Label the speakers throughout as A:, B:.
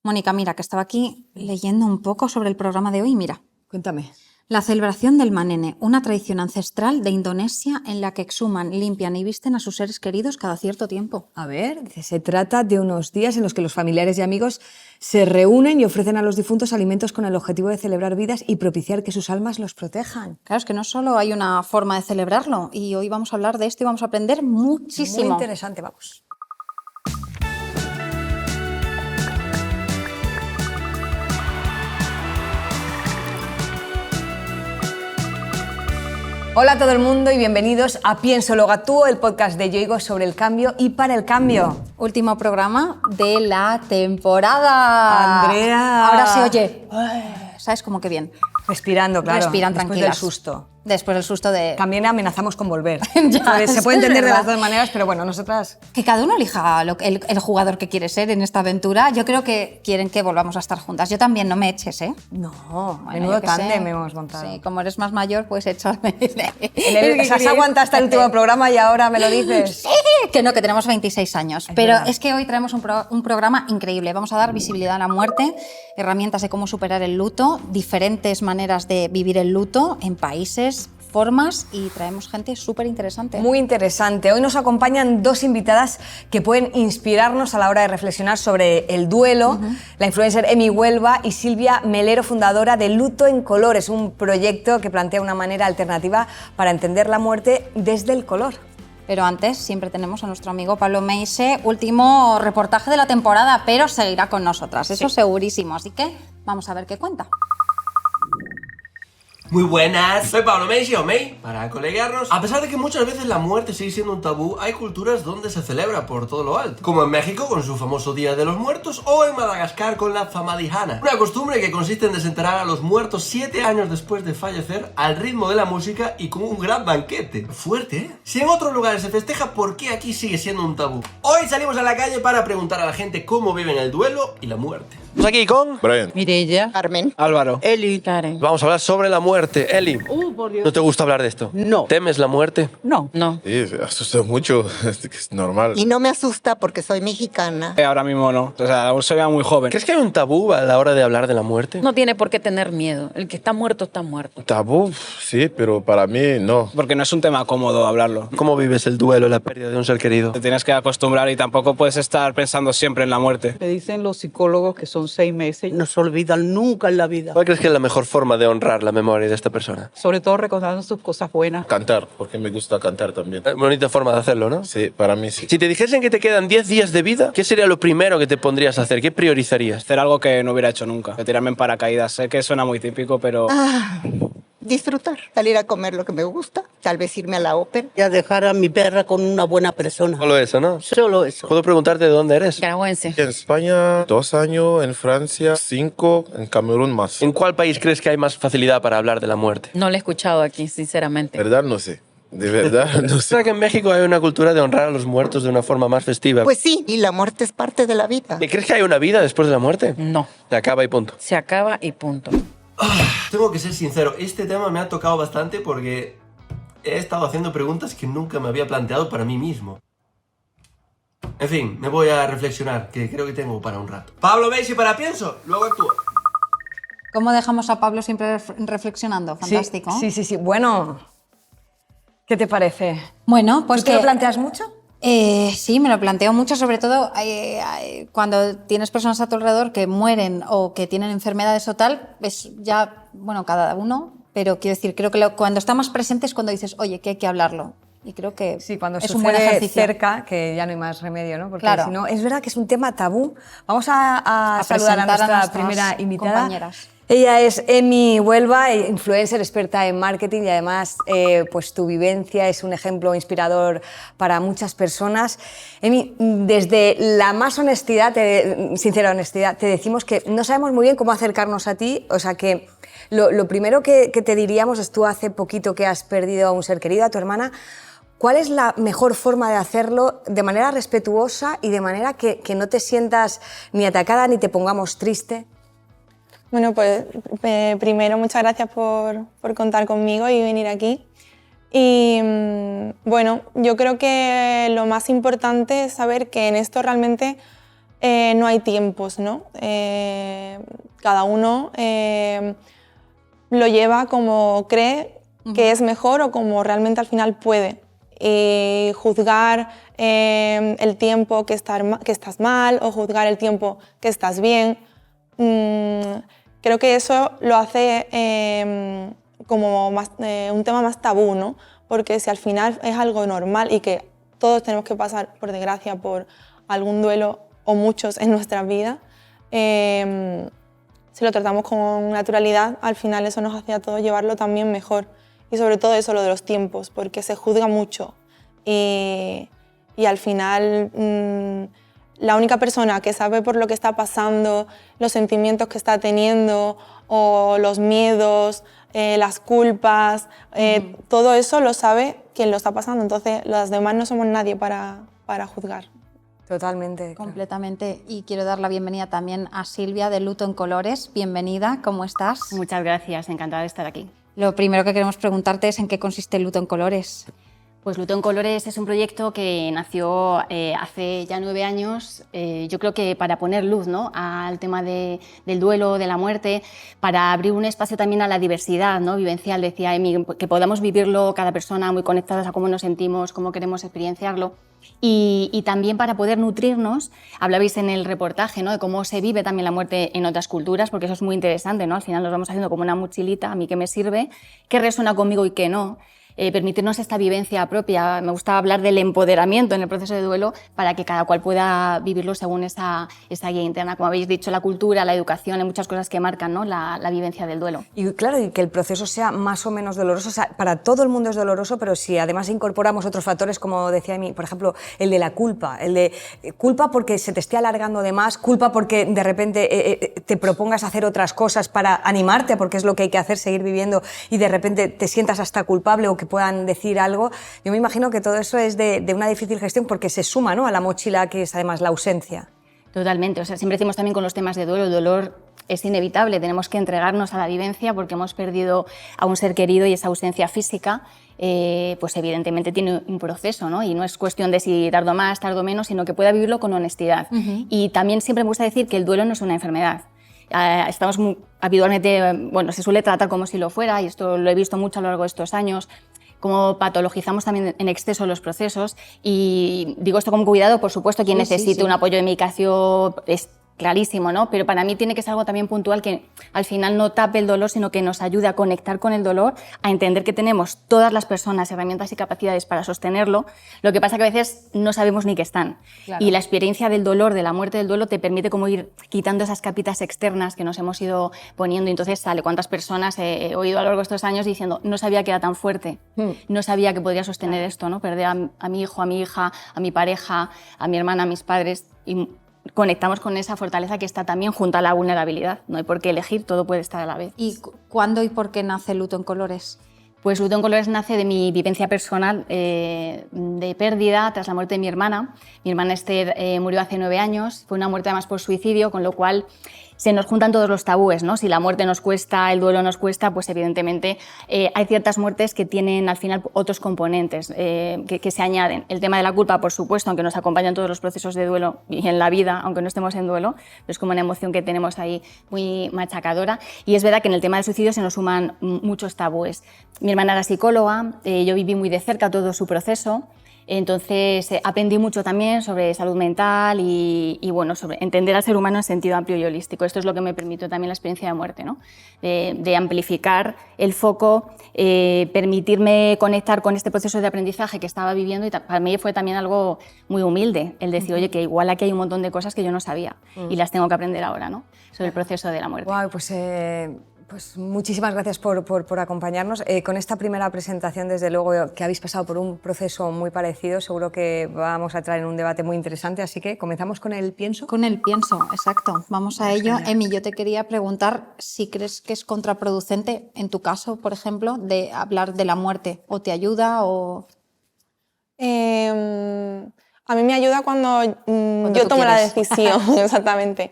A: Mónica, mira, que estaba aquí leyendo un poco sobre el programa de hoy. Mira.
B: Cuéntame.
A: La celebración del Manene, una tradición ancestral de Indonesia en la que exhuman, limpian y visten a sus seres queridos cada cierto tiempo.
B: A ver, se trata de unos días en los que los familiares y amigos se reúnen y ofrecen a los difuntos alimentos con el objetivo de celebrar vidas y propiciar que sus almas los protejan.
A: Claro, es que no solo hay una forma de celebrarlo, y hoy vamos a hablar de esto y vamos a aprender muchísimo.
B: Muy interesante, vamos. Hola a todo el mundo y bienvenidos a Pienso Luego Actúo, el podcast de Yoigo sobre el cambio y para el cambio.
A: Último programa de la temporada.
B: Andrea.
A: Ahora se oye. ¿Sabes cómo que bien?
B: Respirando, claro.
A: Respiran
B: después
A: tranquilas.
B: del susto.
A: Después del susto de...
B: También amenazamos con volver.
A: Ya,
B: Se puede
A: es
B: entender de
A: verdad.
B: las dos maneras, pero bueno, nosotras...
A: Que cada uno elija el jugador que quiere ser en esta aventura. Yo creo que quieren que volvamos a estar juntas. Yo también, no me eches, ¿eh?
B: No,
A: Bueno,
B: menudo
A: yo qué sé.
B: tándem hemos montado.
A: Sí, como eres más mayor, pues échame.
B: O sea, has aguantado hasta el último programa y ahora me lo dices.
A: Que no, que tenemos 26 años.
B: Es
A: Pero
B: verdad.
A: es que hoy traemos un programa increíble. Vamos a dar visibilidad a la muerte, herramientas de cómo superar el luto, diferentes maneras de vivir el luto en países, formas, y traemos gente súper interesante.
B: Muy interesante. Hoy nos acompañan dos invitadas que pueden inspirarnos a la hora de reflexionar sobre el duelo. La influencer Emi Huelva y Silvia Melero, fundadora de Luto en Colores, un proyecto que plantea una manera alternativa para entender la muerte desde el color.
A: Pero antes siempre tenemos a nuestro amigo Pablo Meise, último reportaje de la temporada, pero seguirá con nosotras, eso segurísimo. Así que vamos a ver qué cuenta.
C: Muy buenas, soy Pablo Meise o May, para coleguearnos. A pesar de que muchas veces la muerte sigue siendo un tabú, hay culturas donde se celebra por todo lo alto, como en México con su famoso Día de los Muertos o en Madagascar con la Famadihana, una costumbre que consiste en desenterrar a los muertos 7 años después de fallecer al ritmo de la música y con un gran banquete. Fuerte, ¿eh? Si en otros lugares se festeja, ¿por qué aquí sigue siendo un tabú? Hoy salimos a la calle para preguntar a la gente cómo viven el duelo y la muerte. Estamos aquí con
D: Brian.
E: Mireia,
F: Carmen,
D: Álvaro.
E: Eli, Karen.
C: Vamos a hablar sobre la muerte. Eli,
E: Por Dios.
C: ¿no te gusta hablar de esto?
E: No.
C: ¿Temes la muerte?
E: No.
D: Sí, asusta mucho, es normal.
F: y no me asusta porque soy mexicana.
G: Ahora mismo no, o sea, aún se vea muy joven.
C: ¿Crees que hay un tabú a la hora de hablar de la muerte?
E: No tiene por qué tener miedo. El que está muerto, está muerto.
D: Tabú, sí, pero para mí no.
G: Porque no es un tema cómodo hablarlo.
C: ¿Cómo vives el duelo, la pérdida de un ser querido?
G: Te tienes que acostumbrar y tampoco puedes estar pensando siempre en la muerte.
H: Me dicen los psicólogos que son 6 meses. No se olvidan nunca en la vida.
C: ¿Cuál crees que es la mejor forma de honrar la memoria de esta persona?
H: Sobre todo recordando sus cosas buenas.
D: Cantar, porque me gusta cantar también.
C: Bonita forma de hacerlo, ¿no?
D: Sí, para mí sí.
C: Si te dijesen que te quedan 10 días de vida, ¿qué sería lo primero que te pondrías a hacer? ¿Qué priorizarías?
G: Hacer algo que no hubiera hecho nunca. De tirarme en paracaídas. Sé que suena muy típico, pero...
F: Disfrutar, salir a comer lo que me gusta, tal vez irme a la ópera.
H: Y a dejar a mi perra con una buena persona.
C: Solo eso, ¿no?
H: Solo eso.
C: ¿Puedo preguntarte de dónde eres?
E: Nicaragüense.
D: En España 2 años, en Francia 5, en Camerún más.
C: ¿En cuál país crees que hay más facilidad para hablar de la muerte?
E: No lo he escuchado aquí, sinceramente.
D: ¿Verdad? No sé. De verdad, no sé.
C: ¿Sabes que en México hay una cultura de honrar a los muertos de una forma más festiva?
F: Pues sí, y la muerte es parte de la vida.
C: ¿Y crees que hay una vida después de la muerte?
E: No.
C: Se acaba y punto.
E: Se acaba y punto.
C: Tengo que ser sincero, este tema me ha tocado bastante porque he estado haciendo preguntas que nunca me había planteado para mí mismo. En fin, me voy a reflexionar, que creo que tengo para un rato. Pablo Meise para Pienso, luego actúo.
A: ¿Cómo dejamos a Pablo siempre reflexionando? Fantástico.
B: Sí. Bueno, ¿qué te parece?
A: Bueno, pues
B: ¿Tú te lo planteas mucho?
A: Sí, me lo planteo mucho, sobre todo cuando tienes personas a tu alrededor que mueren o que tienen enfermedades o tal, es ya, bueno, cada uno, pero quiero decir, creo que cuando está más presente es cuando dices, oye, que hay que hablarlo. Y creo que
B: Sí, cuando
A: es un buen
B: sucede
A: ejercicio.
B: cerca, que ya no hay más remedio, ¿no? Porque
A: Claro.
B: si no, es verdad que es un tema tabú. Vamos a saludar a
A: presentar
B: nuestra
A: nuestras
B: primera invitada.
A: compañeras.
B: Ella es Emi Huelva, influencer, experta en marketing y además pues tu vivencia es un ejemplo inspirador para muchas personas. Emi, desde la más sincera honestidad, te decimos que no sabemos muy bien cómo acercarnos a ti, o sea que lo primero que te diríamos es tú hace poquito que has perdido a un ser querido, a tu hermana. ¿Cuál es la mejor forma de hacerlo de manera respetuosa y de manera que no te sientas ni atacada ni te pongamos triste?
I: Bueno, pues primero muchas gracias por contar conmigo y venir aquí. Y bueno, yo creo que lo más importante es saber que en esto realmente no hay tiempos, ¿no? Cada uno lo lleva como cree que es mejor o como realmente al final puede. Juzgar el tiempo que estás mal o juzgar el tiempo que estás bien, creo que eso lo hace como un tema más tabú, ¿no? Porque si al final es algo normal y que todos tenemos que pasar, por desgracia, por algún duelo o muchos en nuestras vidas, si lo tratamos con naturalidad, al final eso nos hace a todos llevarlo también mejor. Y sobre todo eso, lo de los tiempos, porque se juzga mucho. Y al final, la única persona que sabe por lo que está pasando, los sentimientos que está teniendo, o los miedos, las culpas, todo eso lo sabe quien lo está pasando. Entonces, los demás no somos nadie para juzgar.
B: Totalmente.
A: Completamente. Y quiero dar la bienvenida también a Silvia de Luto en Colores. Bienvenida, ¿cómo estás?
J: Muchas gracias, encantada de estar aquí.
A: Lo primero que queremos preguntarte es en qué consiste Luto en Colores.
J: Pues Luto en Colores es un proyecto que nació hace ya 9 años, yo creo que para poner luz, ¿no?, al tema del duelo, de la muerte, para abrir un espacio también a la diversidad, ¿no?, vivencial, decía Emi, que podamos vivirlo cada persona muy conectadas a cómo nos sentimos, cómo queremos experienciarlo. Y también para poder nutrirnos, hablabais en el reportaje, ¿no?, de cómo se vive también la muerte en otras culturas, porque eso es muy interesante, ¿no? Al final nos vamos haciendo como una mochilita, a mí qué me sirve, qué resuena conmigo y qué no. Permitirnos esta vivencia propia. Me gusta hablar del empoderamiento en el proceso de duelo para que cada cual pueda vivirlo según esa guía interna. Como habéis dicho, la cultura, la educación, hay muchas cosas que marcan, ¿no?, la vivencia del duelo.
B: Y claro, y que el proceso sea más o menos doloroso. O sea, para todo el mundo es doloroso, pero si además incorporamos otros factores, como decía Emi, por ejemplo, el de la culpa. El de culpa porque se te esté alargando de más, culpa porque de repente te propongas hacer otras cosas para animarte, porque es lo que hay que hacer, seguir viviendo, y de repente te sientas hasta culpable o que puedan decir algo. Yo me imagino que todo eso es de una difícil gestión porque se suma, ¿no?, a la mochila que es además la ausencia.
J: Totalmente. O sea, siempre decimos también con los temas de duelo, el dolor es inevitable, tenemos que entregarnos a la vivencia porque hemos perdido a un ser querido y esa ausencia física pues evidentemente tiene un proceso, ¿no? Y no es cuestión de si tardo más, tardo menos, sino que pueda vivirlo con honestidad. Y también siempre me gusta decir que el duelo no es una enfermedad. Estamos habitualmente, bueno, se suele tratar como si lo fuera, y esto lo he visto mucho a lo largo de estos años, como patologizamos también en exceso los procesos, y digo esto con cuidado, por supuesto, quien necesite un apoyo de medicación es clarísimo, ¿no? Pero para mí tiene que ser algo también puntual que al final no tape el dolor, sino que nos ayude a conectar con el dolor, a entender que tenemos todas las personas herramientas y capacidades para sostenerlo. Lo que pasa que a veces no sabemos ni que están. Claro. Y la experiencia del dolor, de la muerte del duelo, te permite como ir quitando esas capitas externas que nos hemos ido poniendo. Y entonces sale. ¿Cuántas personas he oído a lo largo de estos años diciendo no sabía que era tan fuerte, no sabía que podría sostener esto, ¿no? Perder a mi hijo, a mi hija, a mi pareja, a mi hermana, a mis padres, y conectamos con esa fortaleza que está también junto a la vulnerabilidad. No hay por qué elegir, todo puede estar a la vez.
A: ¿Y cuándo y por qué nace Luto en Colores?
J: Pues Luto en Colores nace de mi vivencia personal de pérdida tras la muerte de mi hermana. Mi hermana Esther murió hace 9 años, fue una muerte además por suicidio, con lo cual se nos juntan todos los tabúes, ¿no? Si la muerte nos cuesta, el duelo nos cuesta, pues evidentemente hay ciertas muertes que tienen al final otros componentes que se añaden. El tema de la culpa, por supuesto, aunque nos acompaña en todos los procesos de duelo y en la vida, aunque no estemos en duelo, es como una emoción que tenemos ahí muy machacadora. Y es verdad que en el tema del suicidio se nos suman muchos tabúes. Mi hermana era psicóloga, yo viví muy de cerca todo su proceso. Entonces aprendí mucho también sobre salud mental y bueno, sobre entender al ser humano en sentido amplio y holístico. Esto es lo que me permitió también la experiencia de muerte, ¿no? De amplificar el foco, permitirme conectar con este proceso de aprendizaje que estaba viviendo, y para mí fue también algo muy humilde el decir, oye, que igual aquí hay un montón de cosas que yo no sabía y las tengo que aprender ahora, ¿no? Sobre el proceso de la muerte.
B: Wow, pues muchísimas gracias por acompañarnos. Con esta primera presentación, desde luego, que habéis pasado por un proceso muy parecido, seguro que vamos a entrar en un debate muy interesante, así que comenzamos con el pienso.
A: Con el pienso, exacto. Vamos a ello. Emi, yo te quería preguntar si crees que es contraproducente, en tu caso, por ejemplo, de hablar de la muerte, o te ayuda o...
I: A mí me ayuda cuando yo tomo la decisión, exactamente.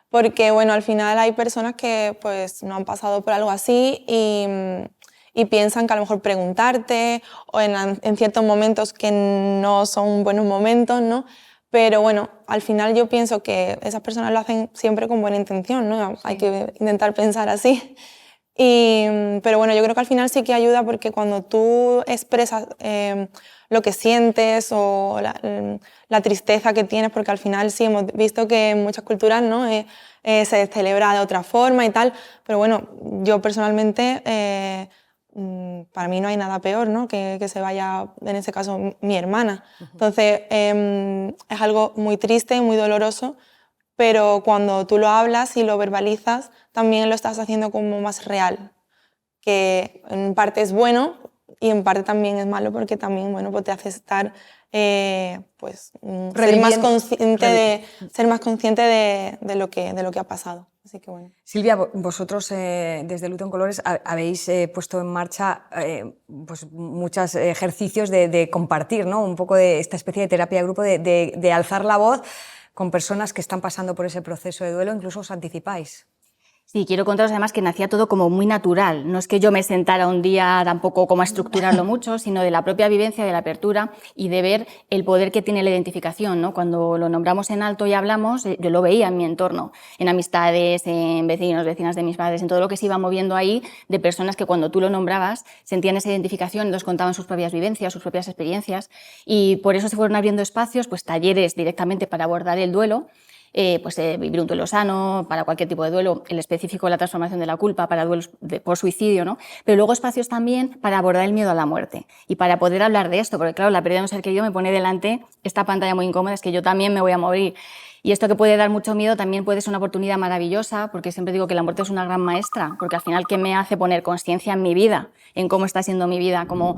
I: Porque, bueno, al final hay personas que pues, no han pasado por algo así y piensan que a lo mejor preguntarte o en ciertos momentos que no son buenos momentos, ¿no? Pero bueno, al final yo pienso que esas personas lo hacen siempre con buena intención, ¿no? Hay que intentar pensar así. Pero bueno, yo creo que al final sí que ayuda porque cuando tú expresas lo que sientes o la tristeza que tienes, porque al final sí hemos visto que en muchas culturas, ¿no? Se celebra de otra forma y tal, pero bueno, yo personalmente, para mí no hay nada peor, ¿no? Que se vaya, en ese caso, mi hermana. Entonces, es algo muy triste, muy doloroso, pero cuando tú lo hablas y lo verbalizas, también lo estás haciendo como más real, que en parte es bueno y en parte también es malo porque también, bueno, pues te hace estar, pues, ser más consciente de lo que ha pasado. Así que bueno.
B: Silvia, vosotros desde Luto en Colores habéis puesto en marcha pues muchos ejercicios de compartir, ¿no? Un poco de esta especie de terapia de grupo, de alzar la voz con personas que están pasando por ese proceso de duelo, incluso os anticipáis.
J: Sí, quiero contaros además que nacía todo como muy natural. No es que yo me sentara un día tampoco como a estructurarlo mucho, sino de la propia vivencia, de la apertura y de ver el poder que tiene la identificación, ¿no? Cuando lo nombramos en alto y hablamos, yo lo veía en mi entorno, en amistades, en vecinos, vecinas de mis padres, en todo lo que se iba moviendo ahí, de personas que cuando tú lo nombrabas sentían esa identificación, nos contaban sus propias vivencias, sus propias experiencias, y por eso se fueron abriendo espacios, pues talleres directamente para abordar el duelo. Vivir un duelo sano, para cualquier tipo de duelo, el específico la transformación de la culpa, para duelos por suicidio, ¿no? Pero luego espacios también para abordar el miedo a la muerte y para poder hablar de esto, porque claro, la pérdida de un ser querido me pone delante esta pantalla muy incómoda, es que yo también me voy a morir. Y esto que puede dar mucho miedo también puede ser una oportunidad maravillosa, porque siempre digo que la muerte es una gran maestra, porque al final, ¿qué me hace poner conciencia en mi vida, en cómo está siendo mi vida? Como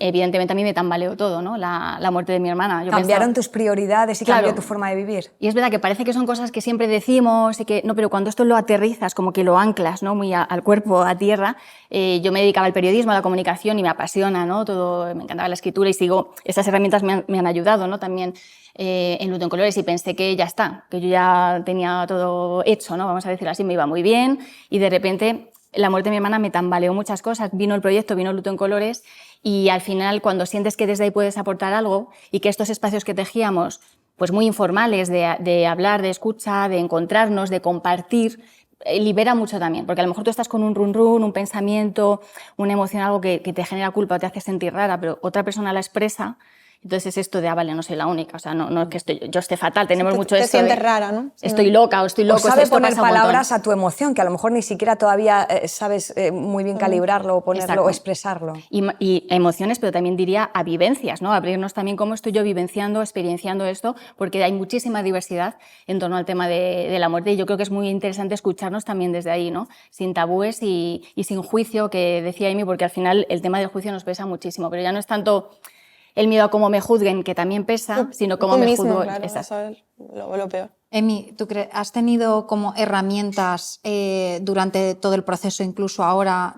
J: evidentemente a mí me tambaleó todo, ¿no? La muerte de mi hermana.
B: ¿Cambiaron tus prioridades y cambió tu forma de vivir?
J: Y es verdad que parece que son cosas que siempre decimos, y que, no, pero cuando esto lo aterrizas, como que lo anclas, ¿no? Muy al cuerpo, a tierra. Yo me dedicaba al periodismo, a la comunicación y me apasiona, ¿no? Todo, me encantaba la escritura y esas herramientas me han ayudado, ¿no? También en Luto en Colores, y pensé que ya está, que yo ya tenía todo hecho, ¿no? Vamos a decirlo así, me iba muy bien y de repente la muerte de mi hermana me tambaleó muchas cosas, vino el proyecto, vino Luto en Colores y al final cuando sientes que desde ahí puedes aportar algo y que estos espacios que tejíamos, pues muy informales, de hablar, de escucha, de encontrarnos, de compartir, libera mucho también, porque a lo mejor tú estás con un run, un pensamiento, una emoción, algo que te genera culpa, te hace sentir rara, pero otra persona la expresa. Entonces es esto de, vale, no soy la única, o sea, no es que yo esté fatal, tenemos mucho esto
I: sientes rara, ¿no?
J: Estoy loca o estoy loco.
B: O sabe poner palabras a tu emoción, que a lo mejor ni siquiera todavía sabes muy bien calibrarlo, ponerlo o expresarlo.
J: Y emociones, pero también diría a vivencias, ¿no? Abrirnos también cómo estoy yo vivenciando, experienciando esto, porque hay muchísima diversidad en torno al tema de la muerte y yo creo que es muy interesante escucharnos también desde ahí, ¿no? Sin tabúes y sin juicio, que decía Amy, porque al final el tema del juicio nos pesa muchísimo, pero ya no es tanto el miedo a cómo me juzguen, que también pesa, sino cómo me juzgo.
I: Claro, eso es lo peor.
A: Emi, ¿tú has tenido como herramientas durante todo el proceso, incluso ahora,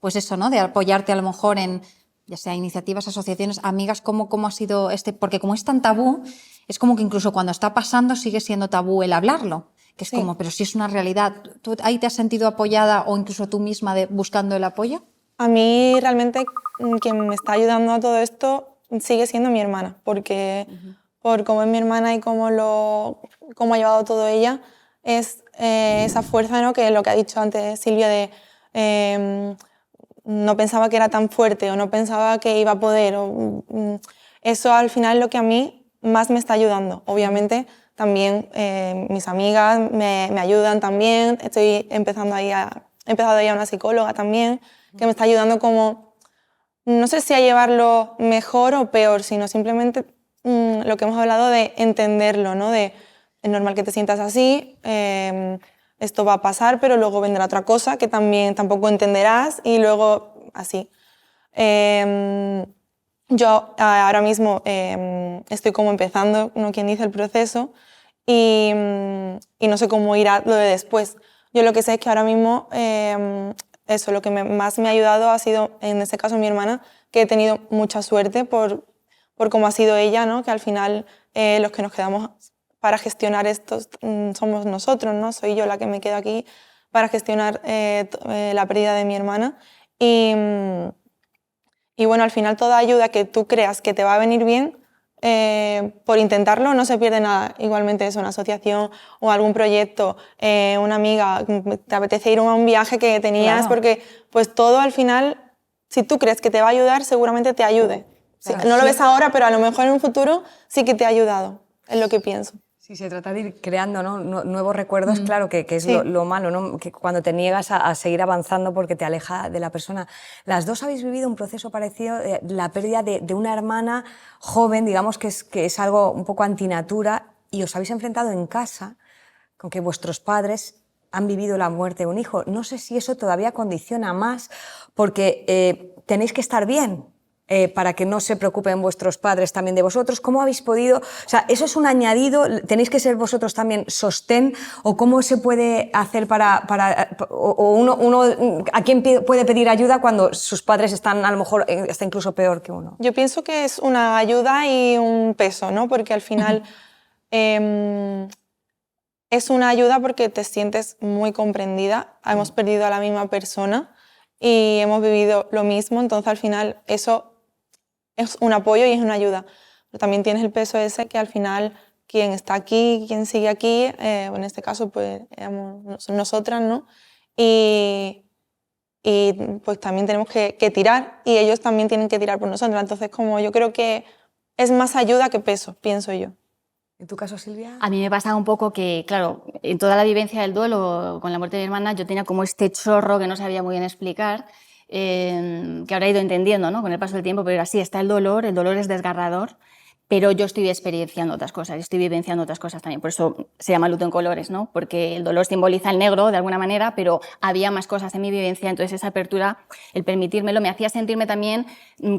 A: pues eso, ¿no? De apoyarte a lo mejor en, ya sea iniciativas, asociaciones, amigas, ¿cómo ha sido porque como es tan tabú, es como que incluso cuando está pasando sigue siendo tabú el hablarlo, que es como, pero si es una realidad. ¿Tú ahí te has sentido apoyada o incluso tú misma buscando el apoyo?
I: A mí realmente quien me está ayudando a todo esto sigue siendo mi hermana, porque por cómo es mi hermana y cómo ha llevado todo ella, es esa fuerza, ¿no? Que lo que ha dicho antes Silvia de no pensaba que era tan fuerte o no pensaba que iba a poder. Eso al final es lo que a mí más me está ayudando. Obviamente también mis amigas me ayudan también, estoy empezando ahí he empezado a ir a una psicóloga también, que me está ayudando como, no sé si a llevarlo mejor o peor, sino simplemente lo que hemos hablado de entenderlo, ¿no? Es normal que te sientas así, esto va a pasar, pero luego vendrá otra cosa que tampoco entenderás y luego así. Yo ahora mismo estoy como empezando, ¿no? Quien dice el proceso y no sé cómo irá lo de después. Yo lo que sé es que ahora mismo eso, lo que más me ha ayudado ha sido, en este caso, mi hermana, que he tenido mucha suerte por cómo ha sido ella, ¿no? Que al final los que nos quedamos para gestionar esto somos nosotros, ¿no? Soy yo la que me quedo aquí para gestionar la pérdida de mi hermana. Y bueno, al final toda ayuda que tú creas que te va a venir bien, por intentarlo no se pierde nada. Igualmente es una asociación o algún proyecto, una amiga, te apetece ir a un viaje que tenías,
B: Claro.
I: porque pues todo al final, si tú crees que te va a ayudar, seguramente te ayude. Sí,
B: Claro,
I: no lo
B: sí.
I: ves ahora, pero a lo mejor en un futuro sí que te ha ayudado, es lo que pienso.
B: Sí, se trata de ir creando, ¿no? Nuevos recuerdos, claro, que es
I: Sí.
B: lo malo, ¿no? Que cuando te niegas a seguir avanzando porque te aleja de la persona. Las dos habéis vivido un proceso parecido, la pérdida de una hermana joven, digamos que es algo un poco antinatura, y os habéis enfrentado en casa con que vuestros padres han vivido la muerte de un hijo. No sé si eso todavía condiciona más, porque tenéis que estar bien. Para que no se preocupen vuestros padres también de vosotros. ¿Cómo habéis podido...? O sea, ¿eso es un añadido? ¿Tenéis que ser vosotros también sostén? ¿O cómo se puede hacer o uno a quién puede pedir ayuda cuando sus padres están, a lo mejor, está incluso peor que uno?
I: Yo pienso que es una ayuda y un peso, ¿no? Porque al final es una ayuda porque te sientes muy comprendida. Hemos perdido a la misma persona y hemos vivido lo mismo, entonces al final eso es un apoyo y es una ayuda. Pero también tienes el peso ese que al final quien está aquí, quien sigue aquí, en este caso pues nosotras, ¿no? Y pues también tenemos que tirar y ellos también tienen que tirar por nosotros. Entonces como yo creo que es más ayuda que peso, pienso yo.
B: ¿En tu caso, Silvia?
J: A mí me pasa un poco que, claro, en toda la vivencia del duelo con la muerte de mi hermana yo tenía como este chorro que no sabía muy bien explicar, que ahora he ido entendiendo, ¿no? Con el paso del tiempo, pero era así, está el dolor es desgarrador, pero yo estoy experienciando otras cosas, estoy vivenciando otras cosas también, por eso se llama luto en colores, ¿no? Porque el dolor simboliza el negro de alguna manera, pero había más cosas en mi vivencia, entonces esa apertura, el permitírmelo, me hacía sentirme también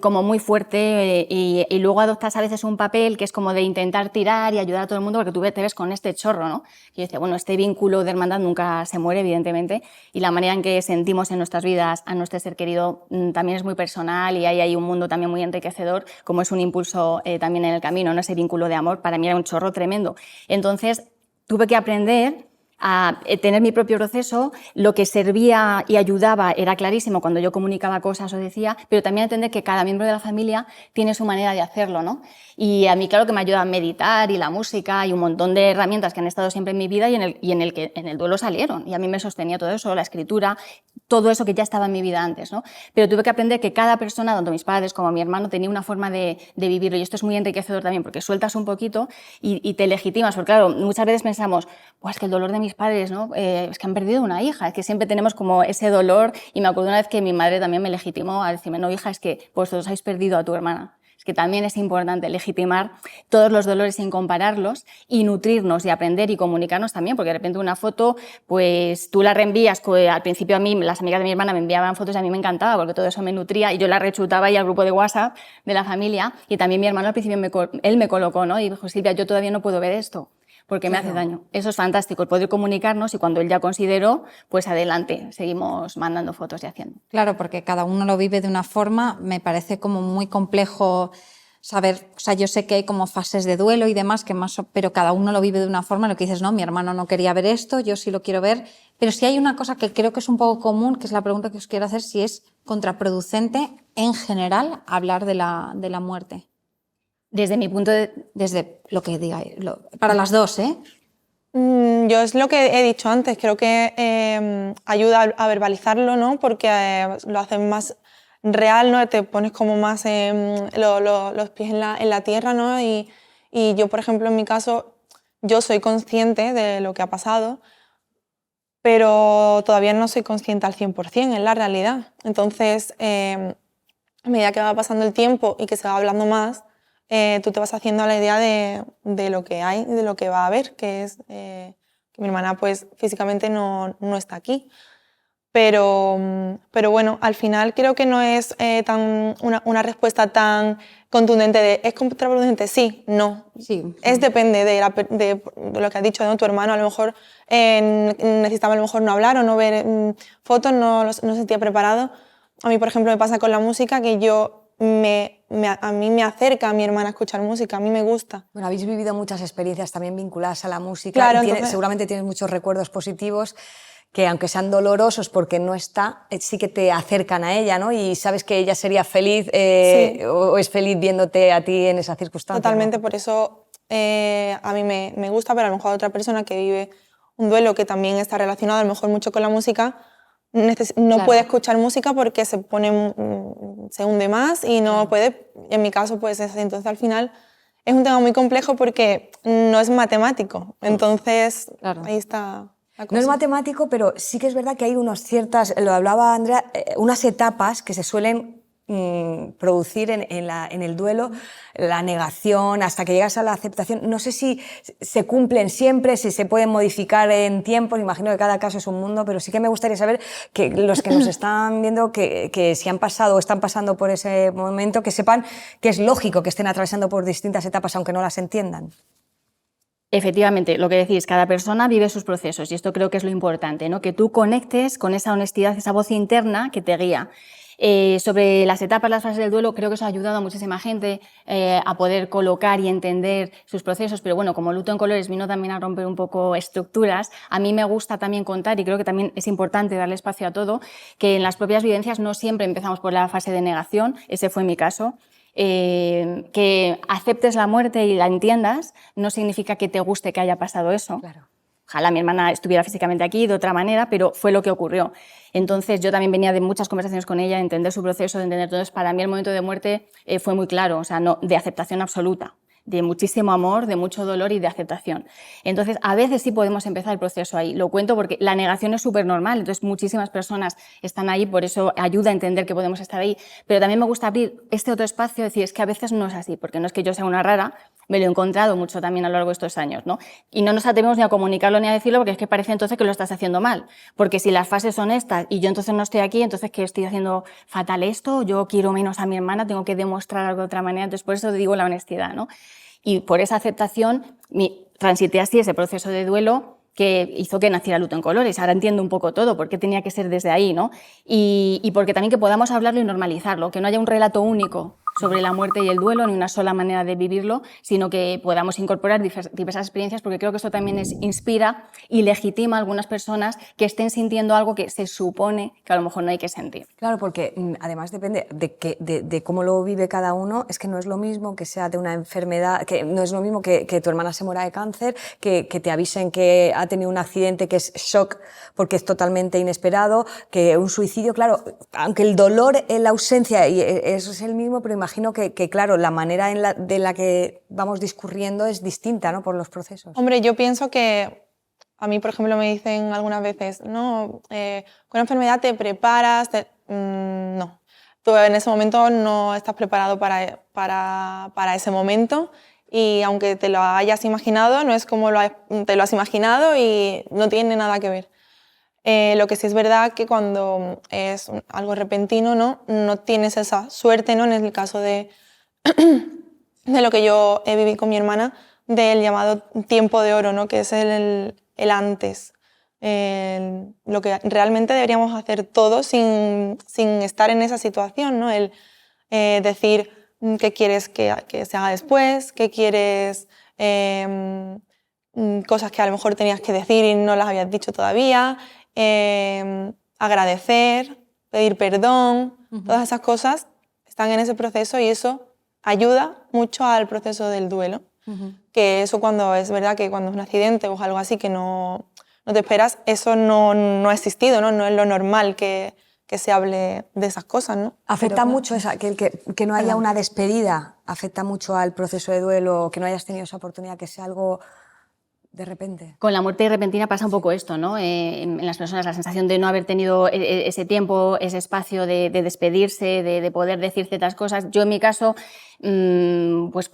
J: como muy fuerte y luego adoptas a veces un papel que es como de intentar tirar y ayudar a todo el mundo porque tú te ves con este chorro, ¿no? Y yo decía, bueno, este vínculo de hermandad nunca se muere, evidentemente, y la manera en que sentimos en nuestras vidas a nuestro ser querido también es muy personal y ahí hay un mundo también muy enriquecedor, como es un impulso también en el camino, ¿no? Ese vínculo de amor, para mí era un chorro tremendo. Entonces, tuve que aprender a tener mi propio proceso. Lo que servía y ayudaba era clarísimo cuando yo comunicaba cosas o decía, pero también entender que cada miembro de la familia tiene su manera de hacerlo, ¿no? Y a mí, claro, que me ayuda a meditar y la música y un montón de herramientas que han estado siempre en mi vida y en el duelo salieron. Y a mí me sostenía todo eso, la escritura, todo eso que ya estaba en mi vida antes, ¿no? Pero tuve que aprender que cada persona, tanto mis padres como mi hermano, tenía una forma de vivirlo. Y esto es muy enriquecedor también, porque sueltas un poquito y te legitimas. Porque, claro, muchas veces pensamos, pues es que el dolor de mis padres, ¿no? Es que han perdido una hija. Es que siempre tenemos como ese dolor. Y me acuerdo una vez que mi madre también me legitimó a decirme, no, hija, es que vosotros habéis perdido a tu hermana. Es que también es importante legitimar todos los dolores sin compararlos y nutrirnos y aprender y comunicarnos también, porque de repente una foto, pues tú la reenvías, al principio a mí, las amigas de mi hermana me enviaban fotos y a mí me encantaba porque todo eso me nutría y yo la rechutaba ahí al grupo de WhatsApp de la familia y también mi hermano al principio él me colocó, ¿no? Y dijo, Silvia, yo todavía no puedo ver esto porque me hace daño. Eso es fantástico, el poder comunicarnos y cuando él ya consideró, pues adelante, seguimos mandando fotos y haciendo.
A: Claro, porque cada uno lo vive de una forma, me parece como muy complejo saber, o sea, yo sé que hay como fases de duelo y demás, pero cada uno lo vive de una forma, lo que dices, no, mi hermano no quería ver esto, yo sí lo quiero ver, pero sí hay una cosa que creo que es un poco común, que es la pregunta que os quiero hacer, si es contraproducente en general hablar de la muerte.
J: Desde mi punto de...
A: Desde lo que digáis, para las dos, ¿eh?
I: Yo es lo que he dicho antes, creo que ayuda a verbalizarlo, ¿no? Porque lo haces más real, ¿no? Te pones como más los pies en la tierra, ¿no? Y yo, por ejemplo, en mi caso, yo soy consciente de lo que ha pasado, pero todavía no soy consciente al 100%, es la realidad. Entonces, a medida que va pasando el tiempo y que se va hablando más, tú te vas haciendo la idea de lo que hay, de lo que va a haber, que es que mi hermana pues físicamente no está aquí. Pero bueno, al final creo que no es una respuesta tan contundente de ¿es contraproducente? Sí, no.
A: Sí.
I: Es depende de lo que has dicho, ¿no? Tu hermano a lo mejor necesitaba a lo mejor no hablar o no ver fotos, no se sentía preparado. A mí, por ejemplo, me pasa con la música que a mí me acerca a mi hermana a escuchar música, a mí me gusta.
B: Bueno, habéis vivido muchas experiencias también vinculadas a la música
I: Claro,
B: y
I: entonces...
B: seguramente tienes muchos recuerdos positivos. que aunque sean dolorosos porque no está, sí que te acercan a ella, ¿no? Y sabes que ella sería feliz
I: Sí.
B: o es feliz viéndote a ti en esa circunstancia.
I: Totalmente,
B: ¿no?
I: por eso a mí me gusta, pero a lo mejor a otra persona que vive un duelo que también está relacionado a lo mejor mucho con la música, no puede escuchar música porque se pone, se hunde más y no puede, en mi caso pues es así. Entonces al final es un tema muy complejo porque no es matemático, entonces ahí está la cosa.
B: No es matemático, pero sí que es verdad que hay unas ciertas, lo hablaba Andrea, unas etapas que se suelen producir en el duelo, la negación, hasta que llegas a la aceptación. No sé si se cumplen siempre, si se pueden modificar en tiempos, imagino que cada caso es un mundo, pero sí que me gustaría saber que los que nos están viendo, que si han pasado o están pasando por ese momento, que sepan que es lógico que estén atravesando por distintas etapas, aunque no las entiendan.
J: Efectivamente, lo que decís, cada persona vive sus procesos y esto creo que es lo importante, ¿no? Que tú conectes con esa honestidad, esa voz interna que te guía. Sobre las etapas, las fases del duelo, creo que eso ha ayudado a muchísima gente a poder colocar y entender sus procesos, pero bueno, como Luto en Colores vino también a romper un poco estructuras, a mí me gusta también contar, y creo que también es importante darle espacio a todo, que en las propias vivencias no siempre empezamos por la fase de negación, ese fue mi caso. Que aceptes la muerte y la entiendas no significa que te guste que haya pasado eso.
B: Claro.
J: Ojalá mi hermana estuviera físicamente aquí de otra manera, pero fue lo que ocurrió. Entonces yo también venía de muchas conversaciones con ella, de entender su proceso, de entender todo. Entonces, para mí el momento de muerte fue muy claro, o sea, no, de aceptación absoluta, de muchísimo amor, de mucho dolor y de aceptación. Entonces, a veces sí podemos empezar el proceso ahí. Lo cuento porque la negación es súper normal, entonces muchísimas personas están ahí, por eso ayuda a entender que podemos estar ahí. Pero también me gusta abrir este otro espacio, decir, es que a veces no es así, porque no es que yo sea una rara, me lo he encontrado mucho también a lo largo de estos años, ¿no? Y no nos atrevemos ni a comunicarlo ni a decirlo porque es que parece entonces que lo estás haciendo mal. Porque si las fases son estas y yo entonces no estoy aquí, entonces que estoy haciendo fatal esto, yo quiero menos a mi hermana, tengo que demostrar algo de otra manera. Entonces por eso digo la honestidad, ¿no? Y por esa aceptación transité así ese proceso de duelo que hizo que naciera Luto en Colores. Ahora entiendo un poco todo, por qué tenía que ser desde ahí, ¿no? Y porque también que podamos hablarlo y normalizarlo, que no haya un relato único sobre la muerte y el duelo, ni una sola manera de vivirlo, sino que podamos incorporar diversas experiencias, porque creo que eso también inspira y legitima a algunas personas que estén sintiendo algo que se supone que a lo mejor no hay que sentir.
B: Claro, porque además depende de cómo lo vive cada uno, es que no es lo mismo que sea de una enfermedad, que no es lo mismo que tu hermana se muera de cáncer, que te avisen que ha tenido un accidente que es shock porque es totalmente inesperado, que un suicidio, claro, aunque el dolor en la ausencia, y eso es el mismo, pero imagino que claro, la manera de la que vamos discurriendo es distinta, ¿no?, por los procesos.
I: Hombre, yo pienso que a mí, por ejemplo, me dicen algunas veces, no, con una enfermedad te preparas, no. Tú en ese momento no estás preparado para ese momento y aunque te lo hayas imaginado, no es como te lo has imaginado y no tiene nada que ver. Lo que sí es verdad que cuando es algo repentino, no tienes esa suerte, ¿no? En el caso de lo que yo viví con mi hermana, del llamado tiempo de oro, ¿no? Que es el antes. Lo que realmente deberíamos hacer todos sin estar en esa situación, ¿no? El decir qué quieres que se haga después, qué quieres, cosas que a lo mejor tenías que decir y no las habías dicho todavía, agradecer, pedir perdón, todas esas cosas están en ese proceso y eso ayuda mucho al proceso del duelo. Que eso cuando es verdad que cuando es un accidente o algo así que no te esperas, eso no ha existido, no es lo normal que se hable de esas cosas, ¿no?
B: ¿Afecta mucho que no haya una despedida? ¿Afecta mucho al proceso de duelo, que no hayas tenido esa oportunidad, que sea algo de repente?
J: Con la muerte repentina pasa un poco esto, ¿no? En las personas la sensación de no haber tenido ese tiempo, ese espacio de despedirse, de poder decir ciertas cosas. Yo en mi caso, pues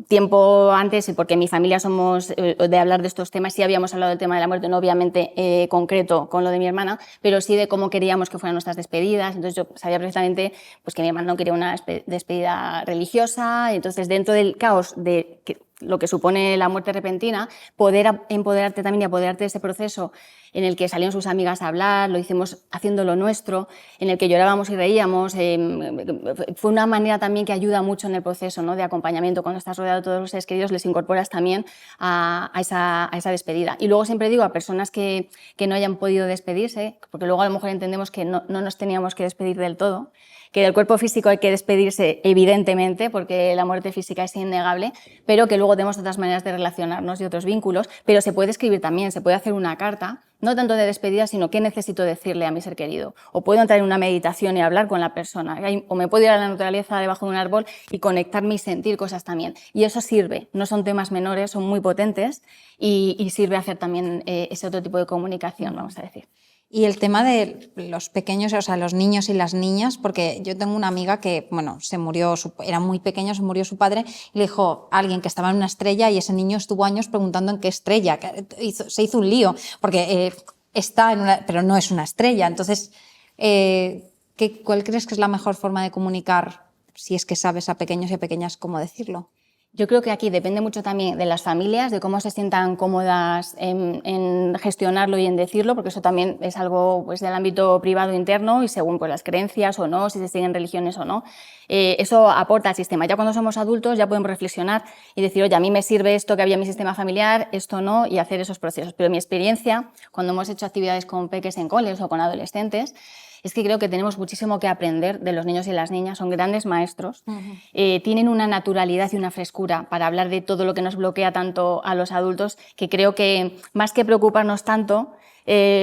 J: tiempo antes, porque en mi familia somos de hablar de estos temas, sí habíamos hablado del tema de la muerte, no obviamente concreto con lo de mi hermana, pero sí de cómo queríamos que fueran nuestras despedidas. Entonces yo sabía perfectamente pues, que mi hermana no quería una despedida religiosa, entonces dentro del caos de lo que supone la muerte repentina, poder empoderarte también y apoderarte de ese proceso en el que salieron sus amigas a hablar, lo hicimos haciéndolo nuestro, en el que llorábamos y reíamos. Fue una manera también que ayuda mucho en el proceso, ¿no?, de acompañamiento. Cuando estás rodeado de todos los seres queridos, les incorporas también a esa despedida. Y luego siempre digo a personas que no hayan podido despedirse, porque luego a lo mejor entendemos que no nos teníamos que despedir del todo, que del cuerpo físico hay que despedirse evidentemente, porque la muerte física es innegable, pero que luego tenemos otras maneras de relacionarnos y otros vínculos, pero se puede escribir también, se puede hacer una carta, no tanto de despedida, sino qué necesito decirle a mi ser querido. O puedo entrar en una meditación y hablar con la persona, o me puedo ir a la naturaleza debajo de un árbol y conectarme y sentir cosas también. Y eso sirve, no son temas menores, son muy potentes y sirve hacer también ese otro tipo de comunicación, vamos a decir.
A: Y el tema de los pequeños, o sea, los niños y las niñas, porque yo tengo una amiga que, bueno, se murió, era muy pequeño, se murió su padre, y le dijo a alguien que estaba en una estrella y ese niño estuvo años preguntando en qué estrella, se hizo un lío, porque está en una, pero no es una estrella. Entonces, ¿cuál crees que es la mejor forma de comunicar, si es que sabes a pequeños y a pequeñas cómo decirlo?
J: Yo creo que aquí depende mucho también de las familias, de cómo se sientan cómodas en gestionarlo y en decirlo, porque eso también es algo pues, del ámbito privado interno y según pues, las creencias o no, si se siguen religiones o no. Eso aporta al sistema. Ya cuando somos adultos ya podemos reflexionar y decir, oye, a mí me sirve esto que había en mi sistema familiar, esto no, y hacer esos procesos. Pero mi experiencia, cuando hemos hecho actividades con peques en coles o con adolescentes, es que creo que tenemos muchísimo que aprender de los niños y las niñas, son grandes maestros, tienen una naturalidad y una frescura para hablar de todo lo que nos bloquea tanto a los adultos, que creo que más que preocuparnos tanto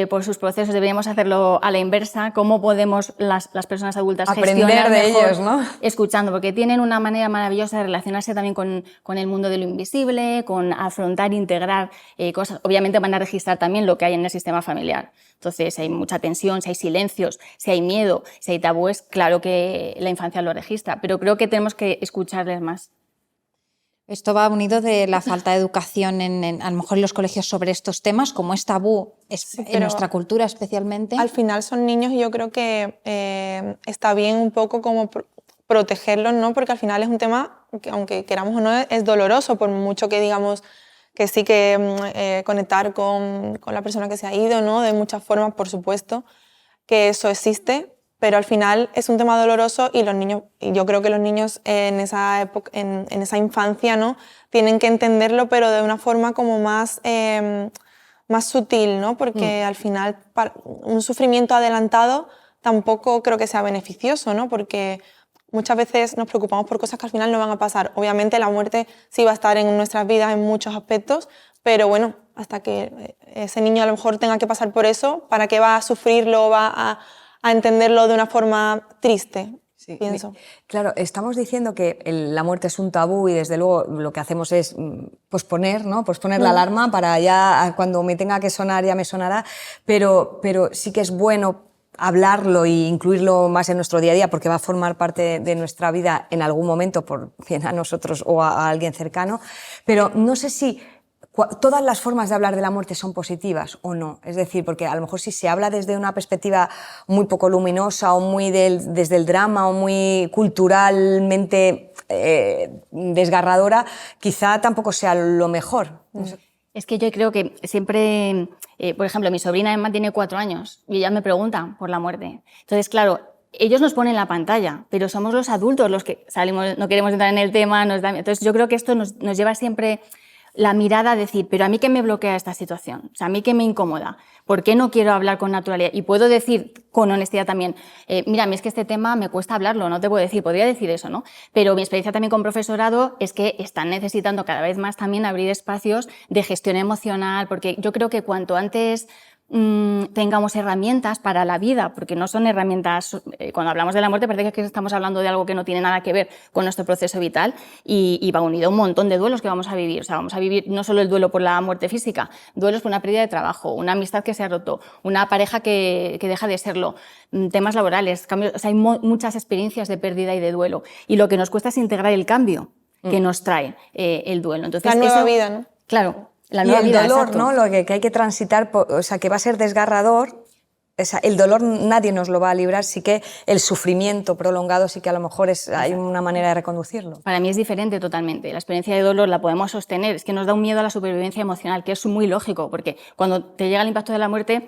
J: por sus procesos, deberíamos hacerlo a la inversa, cómo podemos las personas adultas
B: aprender
J: gestionar
B: de
J: mejor,
B: ellos, ¿no?
J: Escuchando, porque tienen una manera maravillosa de relacionarse también con el mundo de lo invisible, con afrontar, integrar cosas. Obviamente van a registrar también lo que hay en el sistema familiar. Entonces, si hay mucha tensión, si hay silencios, si hay miedo, si hay tabúes, claro que la infancia lo registra, pero creo que tenemos que escucharles más.
A: Esto va unido de la falta de educación a lo mejor en los colegios sobre estos temas, como es tabú en nuestra cultura especialmente.
I: Al final son niños y yo creo que está bien un poco como protegerlos, ¿no? Porque al final es un tema que, aunque queramos o no, es doloroso, por mucho que digamos que sí que conectar con la persona que se ha ido, ¿no? De muchas formas, por supuesto, que eso existe, pero al final es un tema doloroso y los niños, y yo creo que los niños en esa época, en esa infancia, ¿no? Tienen que entenderlo, pero de una forma como más sutil, ¿no? Porque al final un sufrimiento adelantado tampoco creo que sea beneficioso, ¿no? Porque muchas veces nos preocupamos por cosas que al final no van a pasar. Obviamente la muerte sí va a estar en nuestras vidas en muchos aspectos, pero bueno, hasta que ese niño a lo mejor tenga que pasar por eso, ¿para qué va a sufrirlo, va a entenderlo de una forma triste? Sí, pienso.
B: Claro, estamos diciendo que la muerte es un tabú y desde luego lo que hacemos es posponer, ¿no? Posponer la alarma para ya cuando me tenga que sonar ya me sonará, pero sí que es bueno hablarlo e incluirlo más en nuestro día a día porque va a formar parte de nuestra vida en algún momento, por bien a nosotros o a alguien cercano, pero no sé si todas las formas de hablar de la muerte son positivas o no. Es decir, porque a lo mejor si se habla desde una perspectiva muy poco luminosa o muy desde el drama o muy culturalmente desgarradora, quizá tampoco sea lo mejor. No sé.
J: Es que yo creo que siempre, por ejemplo, mi sobrina Emma tiene 4 años y ella me pregunta por la muerte. Entonces, claro, ellos nos ponen la pantalla, pero somos los adultos los que salimos, no queremos entrar en el tema. Entonces, yo creo que esto nos lleva siempre la mirada a decir, pero a mí qué me bloquea esta situación, o sea, a mí qué me incomoda, ¿por qué no quiero hablar con naturalidad? Y puedo decir con honestidad también, mira, a mí es que este tema me cuesta hablarlo, no te puedo decir, podría decir eso, ¿no? Pero mi experiencia también con profesorado es que están necesitando cada vez más también abrir espacios de gestión emocional, porque yo creo que cuanto antes tengamos herramientas para la vida, porque no son herramientas, cuando hablamos de la muerte parece que estamos hablando de algo que no tiene nada que ver con nuestro proceso vital y va unido a un montón de duelos que vamos a vivir. O sea, vamos a vivir no solo el duelo por la muerte física, duelos por una pérdida de trabajo, una amistad que se ha roto, una pareja que deja de serlo, temas laborales, cambios, o sea, hay muchas experiencias de pérdida y de duelo y lo que nos cuesta es integrar el cambio que nos trae el duelo. Entonces,
I: la nueva vida, ¿no?
J: Claro.
B: Y el dolor, ¿no? Lo que hay que transitar, o sea, que va a ser desgarrador, el dolor nadie nos lo va a librar, sí que el sufrimiento prolongado sí que a lo mejor hay una manera de reconducirlo.
J: Para mí es diferente totalmente. La experiencia de dolor la podemos sostener. Es que nos da un miedo a la supervivencia emocional, que es muy lógico, porque cuando te llega el impacto de la muerte,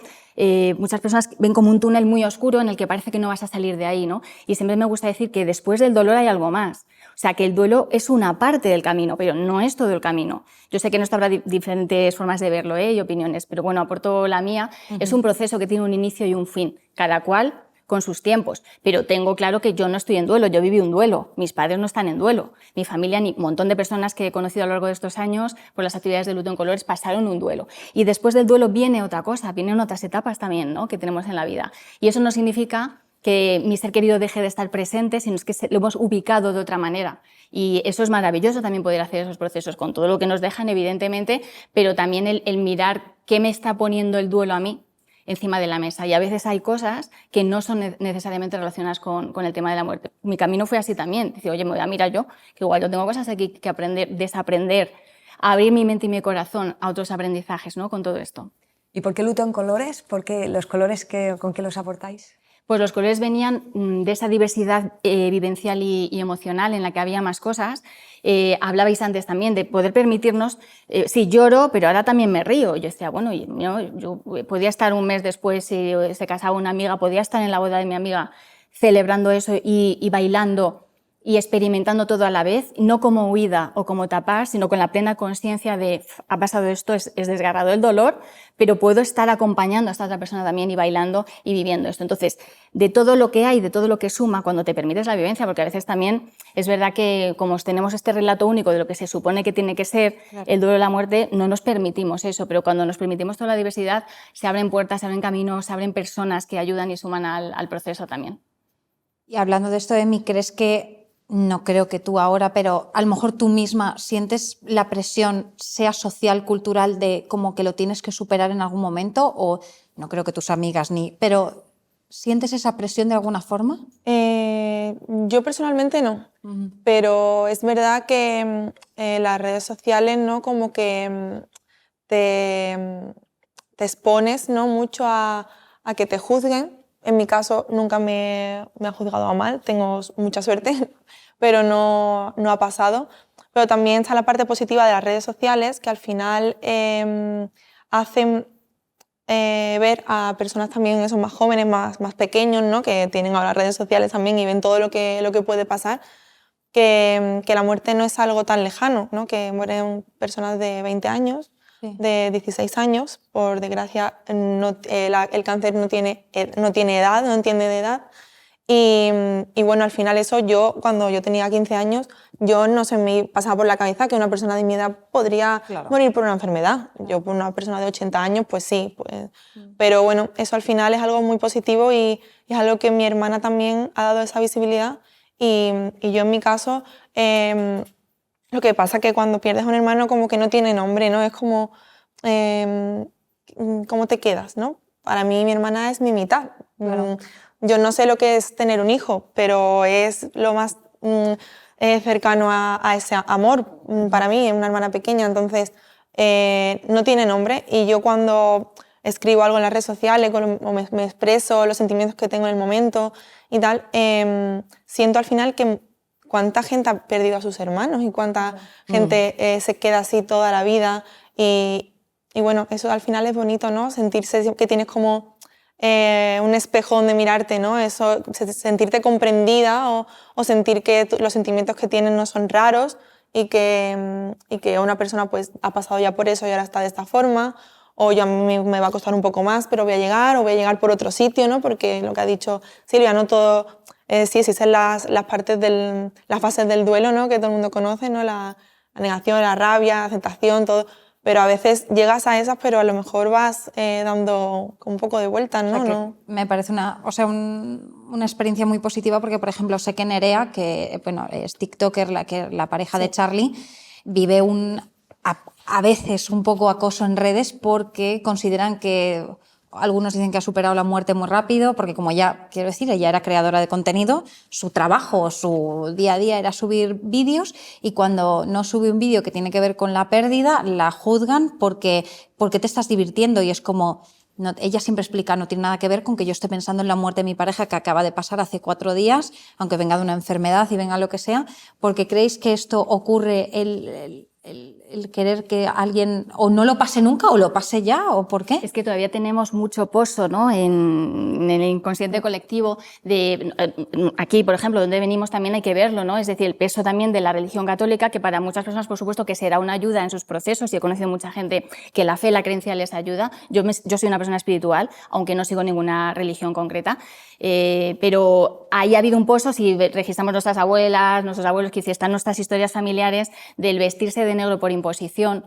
J: muchas personas ven como un túnel muy oscuro en el que parece que no vas a salir de ahí, ¿no? Y siempre me gusta decir que después del dolor hay algo más. O sea, que el duelo es una parte del camino, pero no es todo el camino. Yo sé que en esto habrá diferentes formas de verlo, y opiniones, pero bueno, aporto la mía. Es un proceso que tiene un inicio y un fin, cada cual con sus tiempos, pero tengo claro que yo no estoy en duelo, yo viví un duelo, mis padres no están en duelo, mi familia ni un montón de personas que he conocido a lo largo de estos años por las actividades de Luto en Colores pasaron un duelo. Y después del duelo viene otra cosa, vienen otras etapas también, ¿no?, que tenemos en la vida. Y eso no significa que mi ser querido deje de estar presente, sino es que lo hemos ubicado de otra manera. Y eso es maravilloso también poder hacer esos procesos con todo lo que nos dejan, evidentemente, pero también el mirar qué me está poniendo el duelo a mí encima de la mesa. Y a veces hay cosas que no son necesariamente relacionadas con el tema de la muerte. Mi camino fue así también. Decía, oye, me voy a mirar yo, que igual yo tengo cosas aquí que aprender, desaprender, abrir mi mente y mi corazón a otros aprendizajes, ¿no?, con todo esto.
B: ¿Y por qué Luto en Colores? ¿Por qué los colores con qué los aportáis?
J: Pues los colores venían de esa diversidad vivencial y emocional en la que había más cosas. Hablabais antes también de poder permitirnos, sí, lloro, pero ahora también me río. Yo decía, bueno, yo podía estar un mes después, si se casaba una amiga, podía estar en la boda de mi amiga celebrando eso y bailando y experimentando todo a la vez, no como huida o como tapar, sino con la plena conciencia de ha pasado esto, es desgarrado el dolor, pero puedo estar acompañando a esta otra persona también y bailando y viviendo esto. Entonces, de todo lo que hay, de todo lo que suma, cuando te permites la vivencia, porque a veces también es verdad que como tenemos este relato único de lo que se supone que tiene que ser el duelo de la muerte, no nos permitimos eso, pero cuando nos permitimos toda la diversidad, se abren puertas, se abren caminos, se abren personas que ayudan y suman al proceso también.
A: Y hablando de esto, Emi, ¿crees que, no creo que tú ahora, pero a lo mejor tú misma sientes la presión, sea social, cultural, de como que lo tienes que superar en algún momento? O no creo que tus amigas ni... Pero ¿sientes esa presión de alguna forma?
I: Yo personalmente no, pero es verdad que las redes sociales, ¿no?, como que te expones, ¿no?, mucho a que te juzguen. En mi caso nunca me ha juzgado a mal, tengo mucha suerte, pero no ha pasado. Pero también está la parte positiva de las redes sociales, que al final hacen ver a personas también esos más jóvenes, más pequeños, ¿no?, que tienen ahora redes sociales también y ven todo lo que puede pasar, que la muerte no es algo tan lejano, ¿no?, que mueren personas de 20 años, de 16 años, por desgracia el cáncer no tiene edad, no entiende de edad. Y bueno, al final eso cuando yo tenía 15 años, yo no se me pasaba por la cabeza que una persona de mi edad podría morir por una enfermedad. Yo por una persona de 80 años, pues sí. Pero bueno, eso al final es algo muy positivo y es algo que mi hermana también ha dado esa visibilidad. Y yo en mi caso, lo que pasa es que cuando pierdes a un hermano como que no tiene nombre, ¿no? Es como, ¿cómo te quedas, no? Para mí mi hermana es mi mitad. Yo no sé lo que es tener un hijo, pero es lo más cercano a ese amor para mí, una hermana pequeña. Entonces, no tiene nombre y yo cuando escribo algo en las redes sociales o me expreso los sentimientos que tengo en el momento y tal, siento al final que cuánta gente ha perdido a sus hermanos y cuánta gente se queda así toda la vida. Y bueno, eso al final es bonito, ¿no? Sentirse que tienes como un espejo donde mirarte, ¿no? Eso, sentirte comprendida o sentir que los sentimientos que tienes no son raros y que una persona pues ha pasado ya por eso y ahora está de esta forma, o yo a mí me va a costar un poco más, pero voy a llegar por otro sitio, ¿no? Porque lo que ha dicho Silvia, no todo... sí existen las fases del duelo, ¿no?, que todo el mundo conoce, ¿no?, la negación, la rabia, la aceptación, todo, pero a veces llegas a esas, pero a lo mejor vas dando un poco de vueltas, ¿no?
A: O sea, me parece una experiencia muy positiva porque, por ejemplo, sé que Nerea, que bueno, es tiktoker, la pareja de Charlie, vive a veces un poco acoso en redes porque consideran que... Algunos dicen que ha superado la muerte muy rápido porque, como ya, quiero decir, ella era creadora de contenido, su trabajo, su día a día era subir vídeos y cuando no sube un vídeo que tiene que ver con la pérdida, la juzgan porque te estás divirtiendo y es como, ella siempre explica, no tiene nada que ver con que yo esté pensando en la muerte de mi pareja que acaba de pasar hace 4 días, aunque venga de una enfermedad y venga lo que sea, porque creéis que esto ocurre el querer que alguien o no lo pase nunca o lo pase ya, ¿o por qué?
J: Es que todavía tenemos mucho pozo, ¿no?, en el inconsciente colectivo. Aquí, por ejemplo, donde venimos también hay que verlo, ¿no? Es decir, el peso también de la religión católica, que para muchas personas, por supuesto, que será una ayuda en sus procesos, y he conocido mucha gente que la fe, la creencia les ayuda. Yo soy una persona espiritual, aunque no sigo ninguna religión concreta, pero ahí ha habido un pozo, si registramos nuestras abuelas, nuestros abuelos, que están nuestras historias familiares del vestirse de negro por imposición,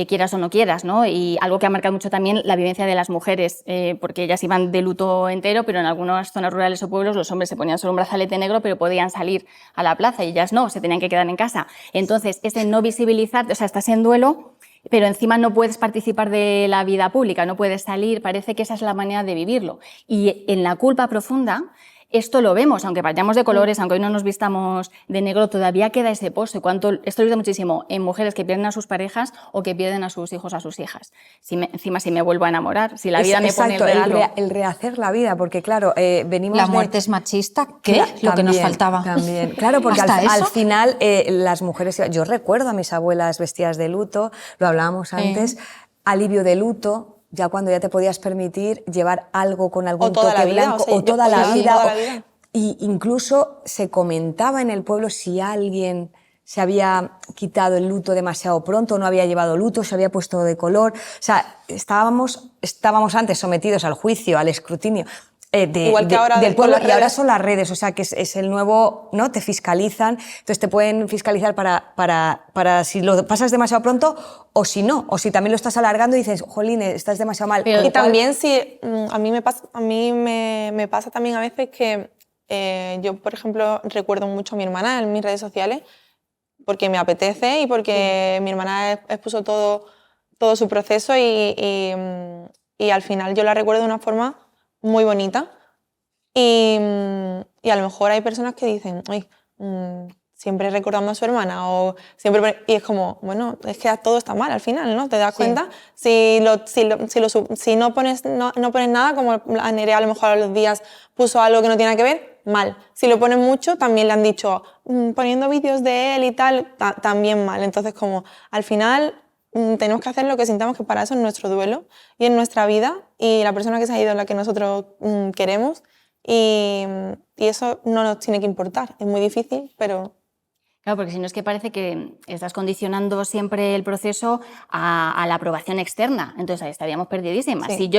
J: quieras o no quieras, ¿no? Y algo que ha marcado mucho también la vivencia de las mujeres, porque ellas iban de luto entero, pero en algunas zonas rurales o pueblos los hombres se ponían solo un brazalete negro, pero podían salir a la plaza, y ellas no, se tenían que quedar en casa. Entonces, ese no visibilizar, o sea, estás en duelo, pero encima no puedes participar de la vida pública, no puedes salir, parece que esa es la manera de vivirlo. Y en la culpa profunda, esto lo vemos, aunque vayamos de colores, aunque hoy no nos vistamos de negro, todavía queda ese pozo. Esto lo he visto muchísimo en mujeres que pierden a sus parejas o que pierden a sus hijos, a sus hijas. Encima, si me vuelvo a enamorar, si la vida me pone el regalo.
B: El rehacer la vida, porque claro, venimos
A: ¿La muerte es machista? ¿Qué? Lo que nos faltaba.
B: También. Claro, porque al final las mujeres... Yo recuerdo a mis abuelas vestidas de luto, lo hablábamos antes, alivio de luto... Ya cuando ya te podías permitir llevar algo con algún toque blanco, o toda la vida. Y incluso se comentaba en el pueblo si alguien se había quitado el luto demasiado pronto, no había llevado luto, se había puesto de color. O sea, estábamos antes sometidos al juicio, al escrutinio
I: Igual que ahora
B: del pueblo, y ahora son las redes, o sea que es el nuevo, ¿no? Te fiscalizan, entonces te pueden fiscalizar para si lo pasas demasiado pronto o si no, o si también lo estás alargando y dices, jolín, estás demasiado mal.
I: Pero y también si a mí me pasa también a veces que yo, por ejemplo, recuerdo mucho a mi hermana en mis redes sociales porque me apetece y porque mi hermana expuso todo su proceso y al final yo la recuerdo de una forma muy bonita y a lo mejor hay personas que dicen, ay, siempre recordando a su hermana y es como, bueno, es que todo está mal al final, ¿no? ¿Te das cuenta? Si no pones nada, como a Nerea a lo mejor a los días puso algo que no tiene que ver, mal. Si lo pones mucho, también le han dicho, poniendo vídeos de él y tal, también mal. Entonces, como al final tenemos que hacer lo que sintamos, que para eso es nuestro duelo y es nuestra vida y la persona que se ha ido es la que nosotros queremos y eso no nos tiene que importar. Es muy difícil, pero...
J: Claro, porque si no es que parece que estás condicionando siempre el proceso a la aprobación externa. Entonces ahí estaríamos perdidísimas.
I: Sí.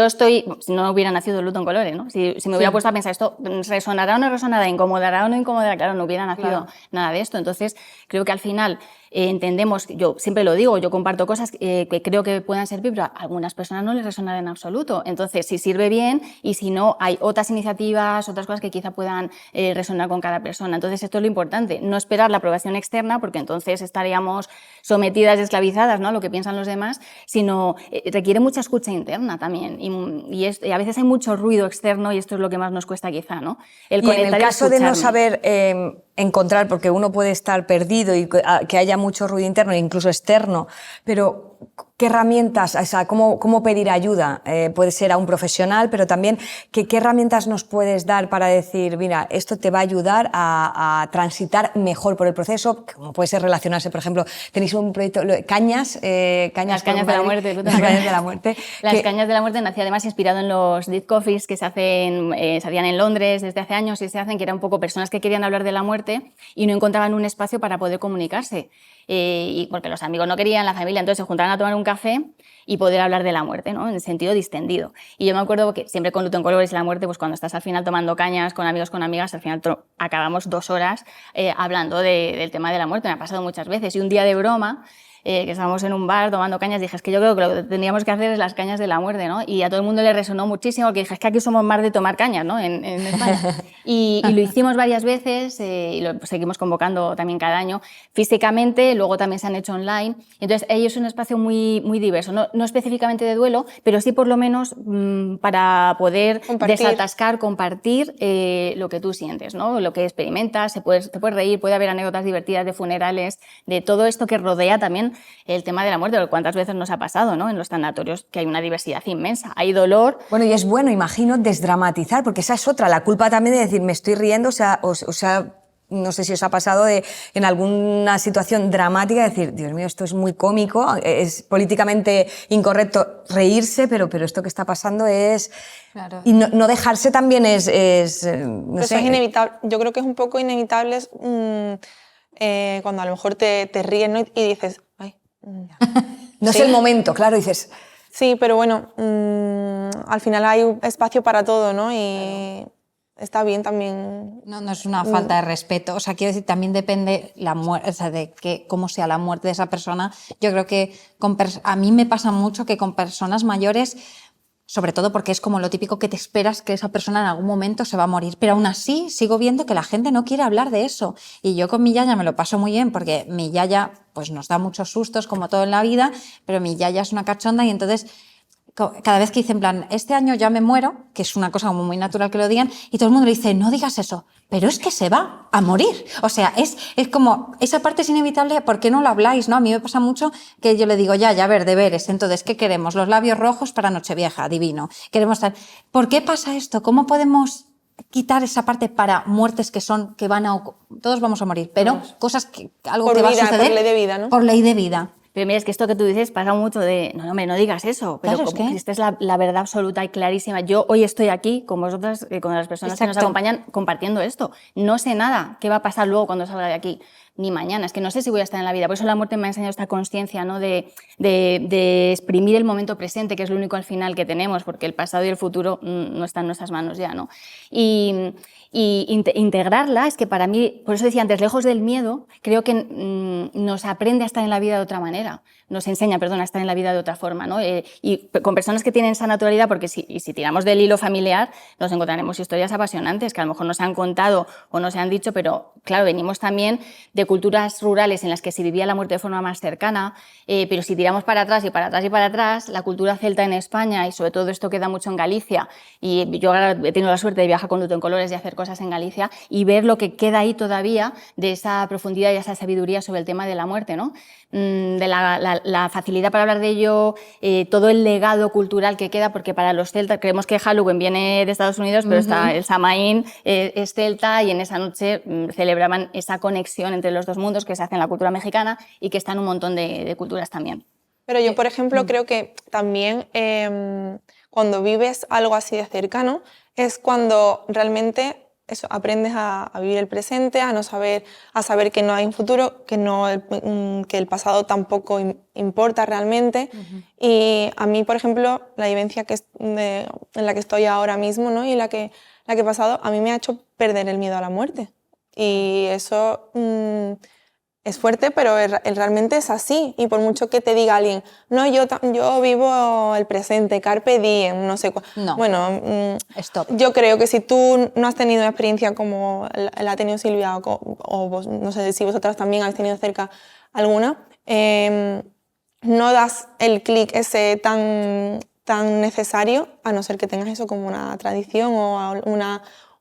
J: Si no hubiera nacido el luto en colores, ¿no? Si me hubiera puesto a pensar esto, ¿resonará o no resonará? ¿Incomodará o no incomodará? Claro, no hubiera nacido nada de esto. Entonces creo que al final entendemos, yo siempre lo digo, yo comparto cosas que creo que puedan servir, pero a algunas personas no les resonará en absoluto. Entonces, si sirve bien y si no, hay otras iniciativas, otras cosas que quizá puedan resonar con cada persona. Entonces, esto es lo importante, no esperar la aprobación externa, porque entonces estaríamos sometidas y esclavizadas, ¿no?, a lo que piensan los demás, sino requiere mucha escucha interna también. Y a veces hay mucho ruido externo y esto es lo que más nos cuesta quizá, ¿no?
B: El conectar, y en el caso de no saber encontrar, porque uno puede estar perdido y que haya mucho ruido interno e incluso externo, pero ¿qué herramientas, o sea, cómo pedir ayuda? Puede ser a un profesional, pero también ¿qué herramientas nos puedes dar para decir, mira, esto te va a ayudar a transitar mejor por el proceso? Como puede ser relacionarse, por ejemplo, tenéis un proyecto, Cañas
J: de la Muerte.
B: Las Cañas de la Muerte.
J: Las Cañas de la Muerte nació además inspirado en los Dead Coffees que se hacían en Londres desde hace años y se hacen, que eran un poco personas que querían hablar de la muerte y no encontraban un espacio para poder comunicarse. Y porque los amigos no querían, la familia, entonces se juntaban a tomar un café y poder hablar de la muerte, ¿no?, en sentido distendido. Y yo me acuerdo que siempre con Luto en Colores y la muerte, pues cuando estás al final tomando cañas con amigos, con amigas, al final acabamos 2 horas hablando del tema de la muerte. Me ha pasado muchas veces. Y un día de broma, que estábamos en un bar tomando cañas, dije, es que yo creo que lo que tendríamos que hacer es las cañas de la muerte, ¿no? Y a todo el mundo le resonó muchísimo, porque dije, es que aquí somos más de tomar cañas, ¿no?, en España. Y lo hicimos varias veces y lo seguimos convocando también cada año. Físicamente, luego también se han hecho online. Entonces, ahí es un espacio muy, muy diverso, no específicamente de duelo, pero sí por lo menos para poder desatascar, compartir lo que tú sientes, ¿no?, lo que experimentas, te puedes reír, puede haber anécdotas divertidas de funerales, de todo esto que rodea también también el tema de la muerte, cuántas veces nos ha pasado, ¿no? En los tanatorios, que hay una diversidad inmensa, hay dolor.
B: Bueno, y es bueno, imagino, desdramatizar, porque esa es otra, la culpa también de decir, me estoy riendo, o sea, no sé si os ha pasado en alguna situación dramática decir, Dios mío, esto es muy cómico, es políticamente incorrecto reírse, pero esto que está pasando es...
A: Claro.
B: Y no dejarse también no
I: Pero
B: sé.
I: eso es inevitable. Yo creo que es un poco inevitable cuando a lo mejor te ríes, ¿no? Y dices, ay...
B: No
I: sí.
B: es el momento, claro, dices...
I: Sí, pero bueno, al final hay un espacio para todo, ¿no? Y está bien también.
A: No es una falta de respeto. O sea, quiero decir, también depende la muerte, o sea, de cómo sea la muerte de esa persona. Yo creo que a mí me pasa mucho que con personas mayores, sobre todo porque es como lo típico que te esperas que esa persona en algún momento se va a morir. Pero aún así sigo viendo que la gente no quiere hablar de eso. Y yo con mi yaya me lo paso muy bien porque mi yaya pues nos da muchos sustos como todo en la vida, pero mi yaya es una cachonda y entonces... Cada vez que dicen, en plan, este año ya me muero, que es una cosa como muy natural que lo digan, y todo el mundo le dice, no digas eso, pero es que se va a morir. O sea, es como, esa parte es inevitable, ¿por qué no lo habláis? ¿No? A mí me pasa mucho que yo le digo, ya, a ver, deberes, entonces, ¿qué queremos? Los labios rojos para Nochevieja, divino. Queremos tal. ¿Por qué pasa esto? ¿Cómo podemos quitar esa parte para muertes que van a... Todos vamos a morir, pero cosas algo
I: Por
A: que va
I: vida,
A: a suceder...
I: por ley de vida, ¿no?
A: Por ley de vida.
J: Pero mira, es que esto que tú dices pasa mucho de, no, hombre, no digas eso, pero
A: Claro,
J: como
A: es que...
J: esta es la verdad absoluta y clarísima. Yo hoy estoy aquí con vosotras, con las personas que nos
A: Exacto.
J: acompañan, compartiendo esto. No sé nada qué va a pasar luego cuando salga de aquí, ni mañana. Es que no sé si voy a estar en la vida. Por eso la muerte me ha enseñado esta conciencia, ¿no? de exprimir el momento presente, que es lo único al final que tenemos, porque el pasado y el futuro no están en nuestras manos ya, ¿no? Y integrarla es que para mí, por eso decía antes, lejos del miedo, creo que nos aprende a estar en la vida de otra manera, nos enseña, perdón, a estar en la vida de otra forma, ¿no? Y con personas que tienen esa naturalidad, porque si tiramos del hilo familiar, nos encontraremos historias apasionantes que a lo mejor nos han contado o nos han dicho, pero claro, venimos también de culturas rurales en las que se vivía la muerte de forma más cercana, pero si tiramos para atrás y para atrás y para atrás, la cultura celta en España, y sobre todo esto queda mucho en Galicia, y yo ahora he tenido la suerte de viajar con Luto en Colores y hacer cosas en Galicia y ver lo que queda ahí todavía de esa profundidad y esa sabiduría sobre el tema de la muerte, ¿no? De la facilidad para hablar de ello, todo el legado cultural que queda, porque para los celtas creemos que Halloween viene de Estados Unidos, pero está el Samaín es celta y en esa noche celebraban esa conexión entre los dos mundos que se hace en la cultura mexicana y que está en un montón de culturas también.
I: Pero yo, por ejemplo, creo que también cuando vives algo así de cercano es cuando realmente eso, aprendes a vivir el presente, a saber que no hay un futuro, que el pasado tampoco importa realmente. Y a mí, por ejemplo, la vivencia en la que estoy ahora mismo, ¿no? Y la que he pasado, a mí me ha hecho perder el miedo a la muerte. Y eso es fuerte, pero realmente es así. Y por mucho que te diga alguien, no, yo vivo el presente, carpe diem, no sé cuál.
A: No.
I: Bueno,
A: Stop.
I: yo creo que si tú no has tenido una experiencia como la ha tenido Silvia o vos, no sé si vosotras también habéis tenido cerca alguna, no das el clic ese tan necesario, a no ser que tengas eso como una tradición o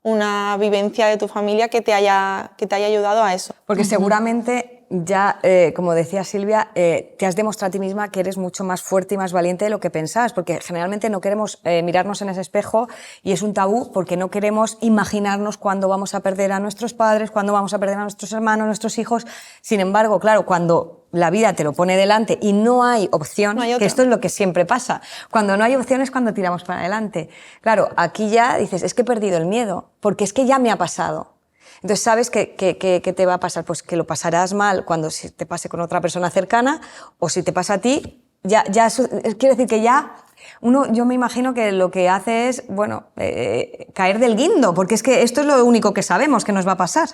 I: una vivencia de tu familia que te haya ayudado a eso.
B: Porque seguramente ya, como decía Silvia, te has demostrado a ti misma que eres mucho más fuerte y más valiente de lo que pensabas, porque generalmente no queremos mirarnos en ese espejo y es un tabú porque no queremos imaginarnos cuándo vamos a perder a nuestros padres, cuándo vamos a perder a nuestros hermanos, nuestros hijos. Sin embargo, claro, cuando la vida te lo pone delante y no hay opción,
I: no hay
B: que esto es lo que siempre pasa. Cuando no hay opción es cuando tiramos para adelante. Claro, aquí ya dices, es que he perdido el miedo, porque es que ya me ha pasado. Entonces sabes que te va a pasar, pues que lo pasarás mal cuando te pase con otra persona cercana, o si te pasa a ti, quiero decir que ya yo me imagino que lo que hace es, bueno, caer del guindo, porque es que esto es lo único que sabemos que nos va a pasar.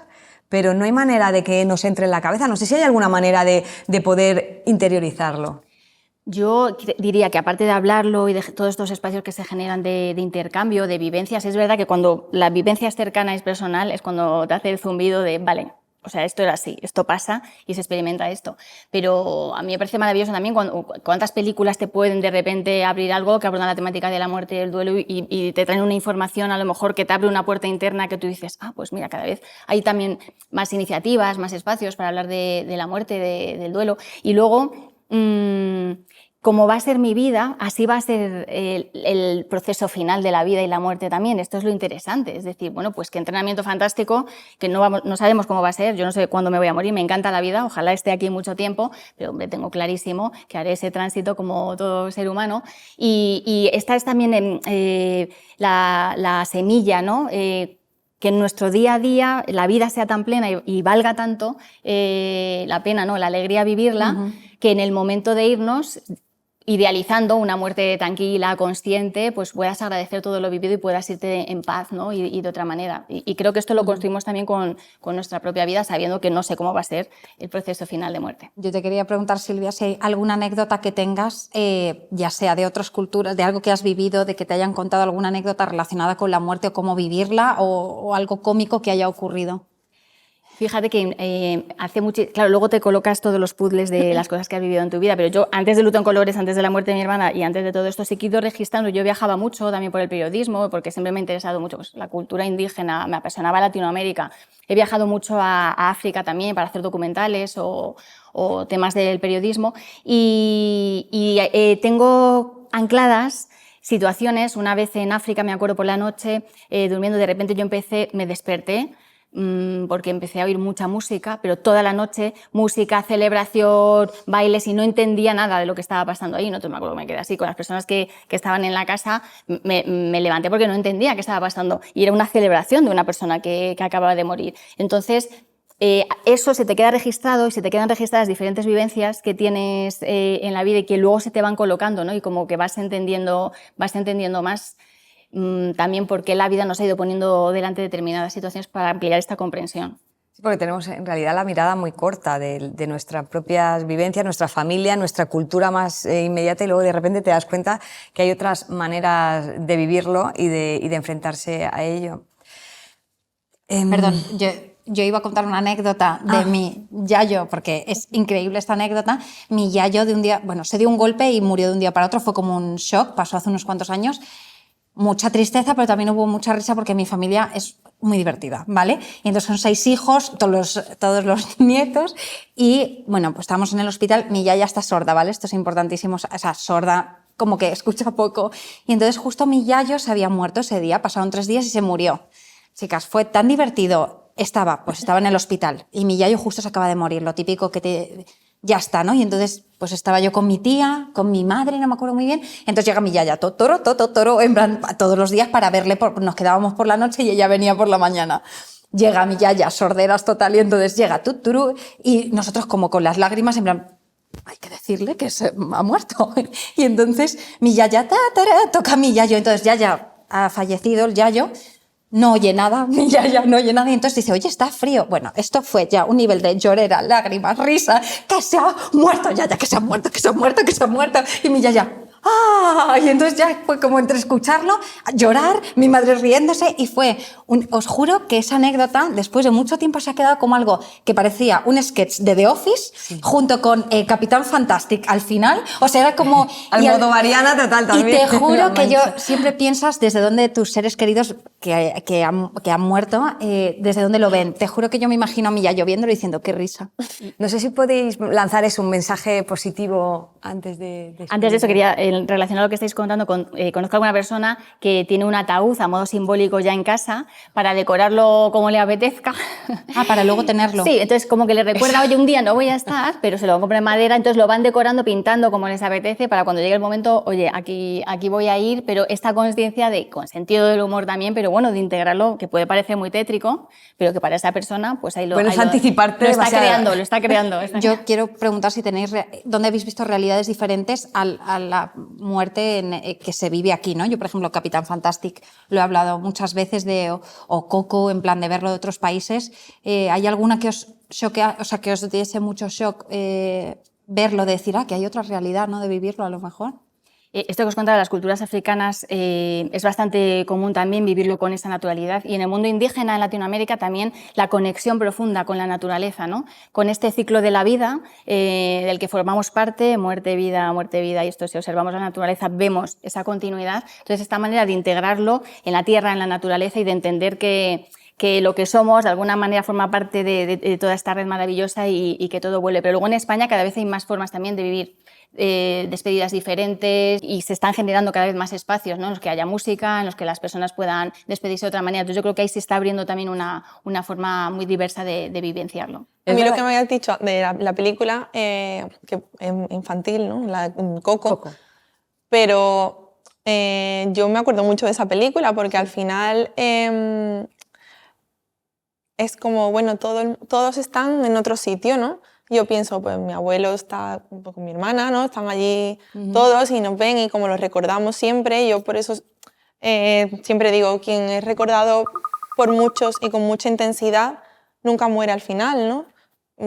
B: Pero no hay manera de que nos entre en la cabeza. No sé si hay alguna manera de poder interiorizarlo.
J: Yo diría que aparte de hablarlo y de todos estos espacios que se generan de intercambio, de vivencias, es verdad que cuando la vivencia es cercana, es personal, es cuando te hace el zumbido de, vale, o sea, esto era así, esto pasa y se experimenta esto. Pero a mí me parece maravilloso también cuántas películas te pueden de repente abrir algo que abordan la temática de la muerte y el duelo y te traen una información a lo mejor que te abre una puerta interna que tú dices, pues mira, cada vez hay también más iniciativas, más espacios para hablar de la muerte, del duelo. Y luego, como va a ser mi vida, así va a ser el proceso final de la vida y la muerte también. Esto es lo interesante. Es decir, bueno, pues qué entrenamiento fantástico, que no sabemos cómo va a ser, yo no sé cuándo me voy a morir, me encanta la vida, ojalá esté aquí mucho tiempo, pero hombre, tengo clarísimo que haré ese tránsito como todo ser humano. Y esta es también la semilla, ¿no? Que en nuestro día a día la vida sea tan plena y valga tanto la pena, ¿no? La alegría vivirla, que en el momento de irnos, idealizando una muerte tranquila, consciente, pues puedas agradecer todo lo vivido y puedas irte en paz, ¿no? y de otra manera. Y creo que esto lo construimos también con nuestra propia vida, sabiendo que no sé cómo va a ser el proceso final de muerte.
A: Yo te quería preguntar, Silvia, si hay alguna anécdota que tengas, ya sea de otras culturas, de algo que has vivido, de que te hayan contado alguna anécdota relacionada con la muerte o cómo vivirla, o algo cómico que haya ocurrido.
J: Fíjate que hace mucho... Claro, luego te colocas todos los puzzles de las cosas que has vivido en tu vida, pero yo, antes de Luto en Colores, antes de la muerte de mi hermana y antes de todo esto, sí que he ido registrando. Yo viajaba mucho también por el periodismo, porque siempre me ha interesado mucho pues, la cultura indígena, me apasionaba Latinoamérica. He viajado mucho a África también para hacer documentales o temas del periodismo y tengo ancladas situaciones. Una vez en África, me acuerdo por la noche, durmiendo, de repente me desperté, porque empecé a oír mucha música, pero toda la noche música, celebración, bailes, y no entendía nada de lo que estaba pasando ahí. No me acuerdo, me quedé así con las personas que estaban en la casa, me levanté porque no entendía qué estaba pasando y era una celebración de una persona que acababa de morir. Entonces, eso se te queda registrado y se te quedan registradas diferentes vivencias que tienes en la vida y que luego se te van colocando, ¿no? Y como que vas entendiendo más también por qué la vida nos ha ido poniendo delante determinadas situaciones para ampliar esta comprensión.
B: Sí, porque tenemos en realidad la mirada muy corta de nuestras propias vivencias, nuestra familia, nuestra cultura más inmediata, y luego de repente te das cuenta que hay otras maneras de vivirlo y de enfrentarse a ello.
A: Perdón, yo iba a contar una anécdota de mi yayo, porque es increíble esta anécdota. Mi yayo de un día, se dio un golpe y murió de un día para otro, fue como un shock, pasó hace unos cuantos años. Mucha tristeza, pero también hubo mucha risa porque mi familia es muy divertida, ¿vale? Y entonces son 6 hijos, todos los nietos, y pues estábamos en el hospital. Mi yaya está sorda, ¿vale? Esto es importantísimo, o sea, sorda, como que escucha poco. Y entonces justo mi yayo se había muerto ese día, pasaron 3 días y se murió. Chicas, fue tan divertido. Estaba en el hospital y mi yayo justo se acaba de morir, lo típico que ya está, ¿no? Y entonces pues estaba yo con mi tía, con mi madre, no me acuerdo muy bien. Entonces llega mi yaya, toro, en plan, todos los días para verle, nos quedábamos por la noche y ella venía por la mañana. Llega mi yaya, sorderas total, y entonces llega tuturu, y nosotros como con las lágrimas, en plan, hay que decirle que se ha muerto. Y entonces mi yaya, toca a mi yayo, entonces yaya ha fallecido, el yayo, no oye nada, mi yaya no oye nada, y entonces dice, oye, está frío. Bueno, esto fue ya un nivel de llorera, lágrimas, risa, que se ha muerto, yaya, que se ha muerto, y mi yaya, ¡ah! Y entonces ya fue como entre escucharlo, llorar, mi madre riéndose, y os juro que esa anécdota, después de mucho tiempo, se ha quedado como algo que parecía un sketch de The Office, junto con Capitán Fantastic al final, o sea, era como...
B: Al modo Mariana total también.
A: Y te juro que yo siempre piensas desde dónde tus seres queridos que han muerto, desde dónde lo ven. Te juro que yo me imagino a mi yayo viéndolo y diciendo, qué risa.
B: No sé si podéis lanzar un mensaje positivo antes de...
J: Antes de eso quería... relacionado a lo que estáis contando, conozco a alguna persona que tiene un ataúd a modo simbólico ya en casa para decorarlo como le apetezca.
A: Para luego tenerlo.
J: Sí, entonces como que le recuerda, oye, un día no voy a estar, pero se lo van a comprar en madera, entonces lo van decorando, pintando como les apetece para cuando llegue el momento, oye, aquí voy a ir, pero esta conciencia con sentido del humor también, pero bueno, de integrarlo, que puede parecer muy tétrico, pero que para esa persona, pues ahí lo...
B: Bueno, es anticiparte.
J: Lo está creando.
A: Yo quiero preguntar si tenéis, ¿dónde habéis visto realidades diferentes a la muerte que se vive aquí, ¿no? Yo, por ejemplo, Capitán Fantastic lo he hablado muchas veces o Coco, en plan de verlo de otros países. ¿Hay alguna que os choquea, o sea, que os diese mucho shock verlo, de decir, que hay otra realidad, ¿no? De vivirlo a lo mejor?
J: Esto que os contaba de las culturas africanas es bastante común también vivirlo con esa naturalidad, y en el mundo indígena en Latinoamérica también la conexión profunda con la naturaleza, ¿no? Con este ciclo de la vida del que formamos parte, muerte, vida, y esto, si observamos la naturaleza vemos esa continuidad. Entonces, esta manera de integrarlo en la tierra, en la naturaleza, y de entender que lo que somos de alguna manera forma parte de toda esta red maravillosa y que todo vuelve. Pero luego en España cada vez hay más formas también de vivir despedidas diferentes, y se están generando cada vez más espacios, ¿no? En los que haya música, en los que las personas puedan despedirse de otra manera. Entonces yo creo que ahí se está abriendo también una forma muy diversa de vivenciarlo.
I: A mí lo que me habías dicho de la película que infantil, ¿no? Coco. Pero yo me acuerdo mucho de esa película porque al final es como, bueno, todos están en otro sitio, ¿no? Yo pienso, pues mi abuelo está con mi hermana, ¿no? Están allí todos y nos ven, y como los recordamos siempre, yo por eso siempre digo, quien es recordado por muchos y con mucha intensidad nunca muere al final, ¿no?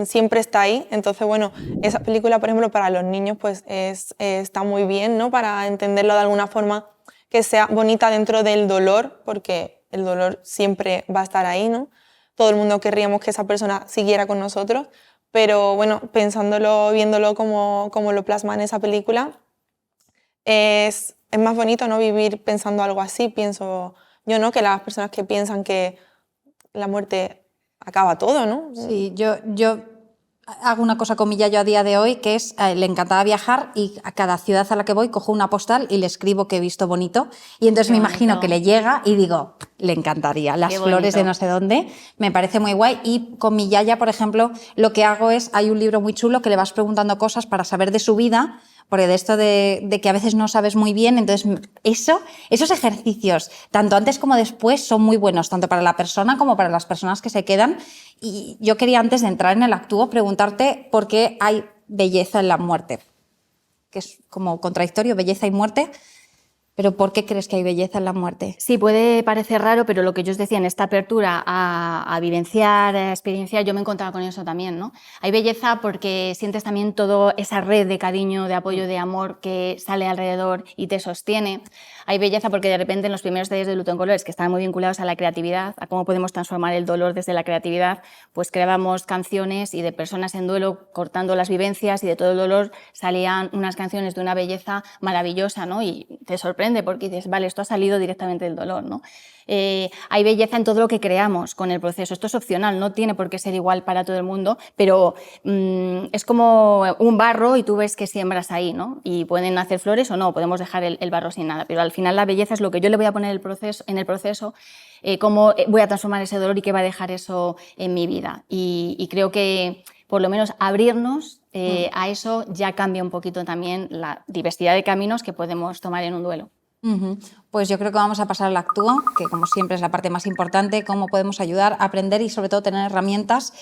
I: Siempre está ahí. Entonces, bueno, esa película, por ejemplo, para los niños pues está muy bien, ¿no? Para entenderlo de alguna forma que sea bonita dentro del dolor, porque el dolor siempre va a estar ahí, ¿no? Todo el mundo querríamos que esa persona siguiera con nosotros, pero bueno, pensándolo, viéndolo como lo plasma en esa película, es más bonito, ¿no? Vivir pensando algo así, pienso yo, ¿no? Que las personas que piensan que la muerte acaba todo, ¿no?
A: Sí, yo hago una cosa comilla yo a día de hoy, que es, le encantaba viajar, y a cada ciudad a la que voy cojo una postal y le escribo que he visto bonito, y entonces me imagino que le llega y digo, le encantaría, las flores de no sé dónde, me parece muy guay. Y con mi yaya, por ejemplo, lo que hago es, hay un libro muy chulo que le vas preguntando cosas para saber de su vida, porque de esto de que a veces no sabes muy bien, entonces esos ejercicios, tanto antes como después, son muy buenos, tanto para la persona como para las personas que se quedan. Y yo quería, antes de entrar en el actúo, preguntarte por qué hay belleza en la muerte, que es como contradictorio, belleza y muerte. ¿Pero por qué crees que hay belleza en la muerte?
J: Sí, puede parecer raro, pero lo que yo os decía, en esta apertura a vivenciar, a experienciar, yo me encontraba con eso también, ¿no? Hay belleza porque sientes también toda esa red de cariño, de apoyo, de amor que sale alrededor y te sostiene. Hay belleza porque de repente en los primeros talleres de Luto en Colores, que estaban muy vinculados a la creatividad, a cómo podemos transformar el dolor desde la creatividad, pues creábamos canciones, y de personas en duelo cortando las vivencias, y de todo el dolor salían unas canciones de una belleza maravillosa, ¿no? Y te sorprende porque dices, vale, esto ha salido directamente del dolor, ¿no? Hay belleza en todo lo que creamos con el proceso. Esto es opcional, no tiene por qué ser igual para todo el mundo, pero es como un barro y tú ves que siembras ahí, ¿no? Y pueden nacer flores o no, podemos dejar el barro sin nada, pero al final la belleza es lo que yo le voy a poner en el proceso, cómo voy a transformar ese dolor y qué va a dejar eso en mi vida. Y creo que por lo menos abrirnos a eso ya cambia un poquito también la diversidad de caminos que podemos tomar en un duelo.
A: Pues yo creo que vamos a pasar al actúo, que como siempre es la parte más importante, cómo podemos ayudar a aprender y sobre todo tener herramientas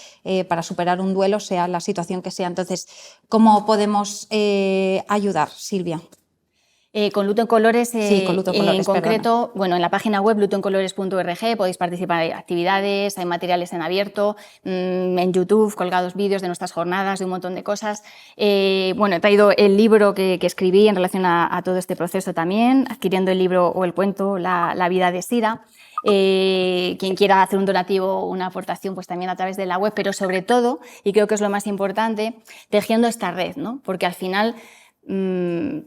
A: para superar un duelo, sea la situación que sea. Entonces, ¿cómo podemos ayudar, Silvia?
J: Con Luto en Colores,
A: Con Luto en Colores,
J: en concreto, bueno, en la página web lutoencolores.org podéis participar en actividades, hay materiales en abierto, en YouTube colgados vídeos de nuestras jornadas, de un montón de cosas. Bueno, he traído el libro que escribí en relación a todo este proceso también, adquiriendo el libro o el cuento La vida de Sira. Quien quiera hacer un donativo o una aportación, pues también a través de la web, pero sobre todo, y creo que es lo más importante, tejiendo esta red, ¿no? Porque al final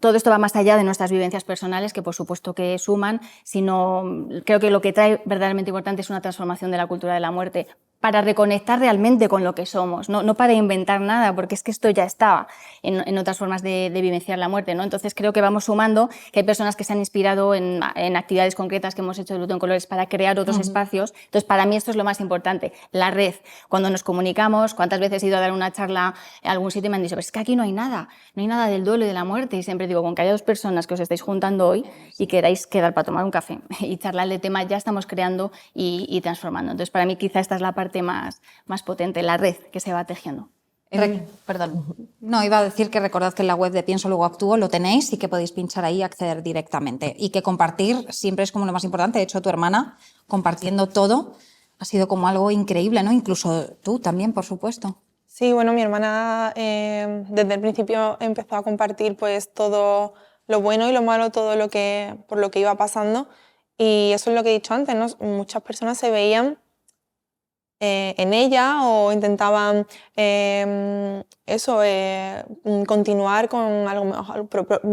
J: todo esto va más allá de nuestras vivencias personales, que por supuesto que suman, sino creo que lo que trae verdaderamente importante es una transformación de la cultura de la muerte para reconectar realmente con lo que somos, no para inventar nada, porque es que esto ya estaba en otras formas de vivenciar la muerte, ¿no? Entonces creo que vamos sumando, que hay personas que se han inspirado en actividades concretas que hemos hecho de Luto en Colores para crear otros espacios. Entonces para mí esto es lo más importante, la red. Cuando nos comunicamos, cuántas veces he ido a dar una charla a algún sitio y me han dicho, pero es que aquí no hay nada del duelo y de la muerte, y siempre digo, con que haya dos personas que os estáis juntando hoy y queráis quedar para tomar un café y charlar de tema, ya estamos creando y transformando. Entonces para mí quizá esta es la parte más potente, la red que se va tejiendo.
A: Perdón. No, iba a decir que recordad que en la web de Pienso Luego Actúo lo tenéis y que podéis pinchar ahí y acceder directamente. Y que compartir siempre es como lo más importante. De hecho, tu hermana, compartiendo todo, ha sido como algo increíble, ¿no? Incluso tú también, por supuesto.
I: Sí, bueno, mi hermana desde el principio empezó a compartir pues todo lo bueno y lo malo, todo por lo que iba pasando. Y eso es lo que he dicho antes, ¿no? Muchas personas se veían en ella o intentaban continuar con algo mejor,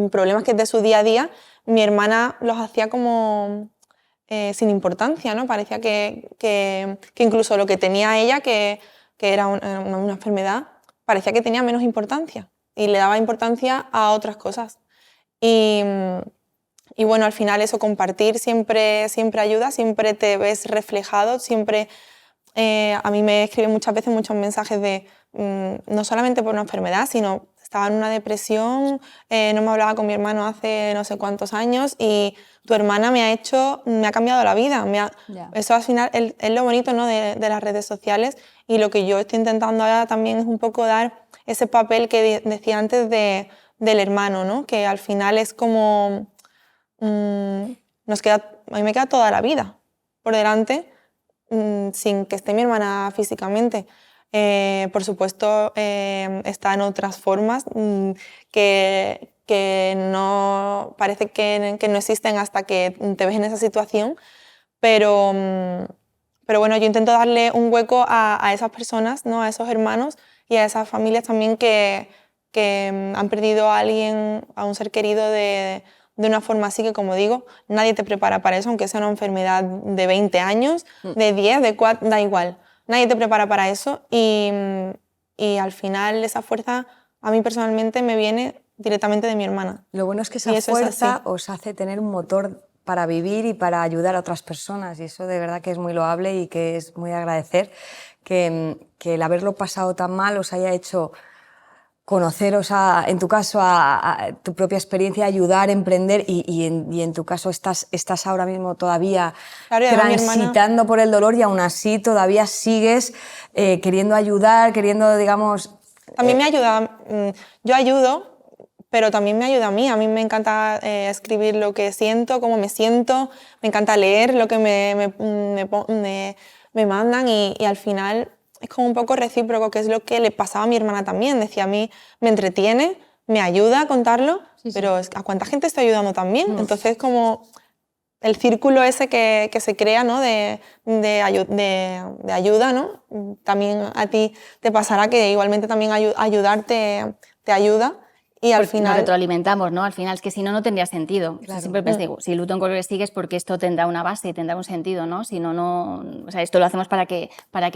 I: problemas que es de su día a día. Mi hermana los hacía como sin importancia, ¿no? Parecía que incluso lo que tenía ella, que era una enfermedad, parecía que tenía menos importancia y le daba importancia a otras cosas. Y bueno, al final eso, compartir siempre ayuda, siempre te ves reflejado, siempre... a mí me escriben muchas veces muchos mensajes de no solamente por una enfermedad, sino estaba en una depresión, no me hablaba con mi hermano hace no sé cuántos años y tu hermana me ha cambiado la vida. Eso al final es lo bonito, ¿no? de las redes sociales, y lo que yo estoy intentando ahora también es un poco dar ese papel que decía antes del hermano, ¿no? Que al final es como a mí me queda toda la vida por delante, sin que esté mi hermana físicamente. Por supuesto, está en otras formas que no parece que no existen hasta que te ves en esa situación, pero bueno, yo intento darle un hueco a esas personas, ¿no? A esos hermanos y a esas familias también que han perdido a alguien, a un ser querido de una forma así, que, como digo, nadie te prepara para eso, aunque sea una enfermedad de 20 años, de 10, de 4, da igual. Nadie te prepara para eso y al final esa fuerza a mí personalmente me viene directamente de mi hermana.
B: Lo bueno es que esa fuerza os hace tener un motor para vivir y para ayudar a otras personas, y eso de verdad que es muy loable y que es muy de agradecer que el haberlo pasado tan mal os haya hecho conoceros, en tu caso, a tu propia experiencia, ayudar, emprender y en tu caso estás ahora mismo todavía transitando por el dolor y aún así todavía sigues queriendo ayudar, queriendo, digamos...
I: También me ayuda, yo ayudo, pero también me ayuda a mí. A mí me encanta escribir lo que siento, cómo me siento, me encanta leer lo que me mandan y al final... Es como un poco recíproco, que es lo que le pasaba a mi hermana también. Decía, a mí me entretiene, me ayuda a contarlo, pero ¿a cuánta gente estoy ayudando también? Entonces, como el círculo ese que se crea, ¿no? de ayuda, ¿no? También a ti te pasará que igualmente también ayudarte te ayuda. Y al final...
J: Nos retroalimentamos, ¿no? Al final es que si no, no tendría sentido. Claro. Siempre digo, si luto en colores sigues porque esto tendrá una base y tendrá un sentido, ¿no? Si no, no... O sea, esto lo hacemos para que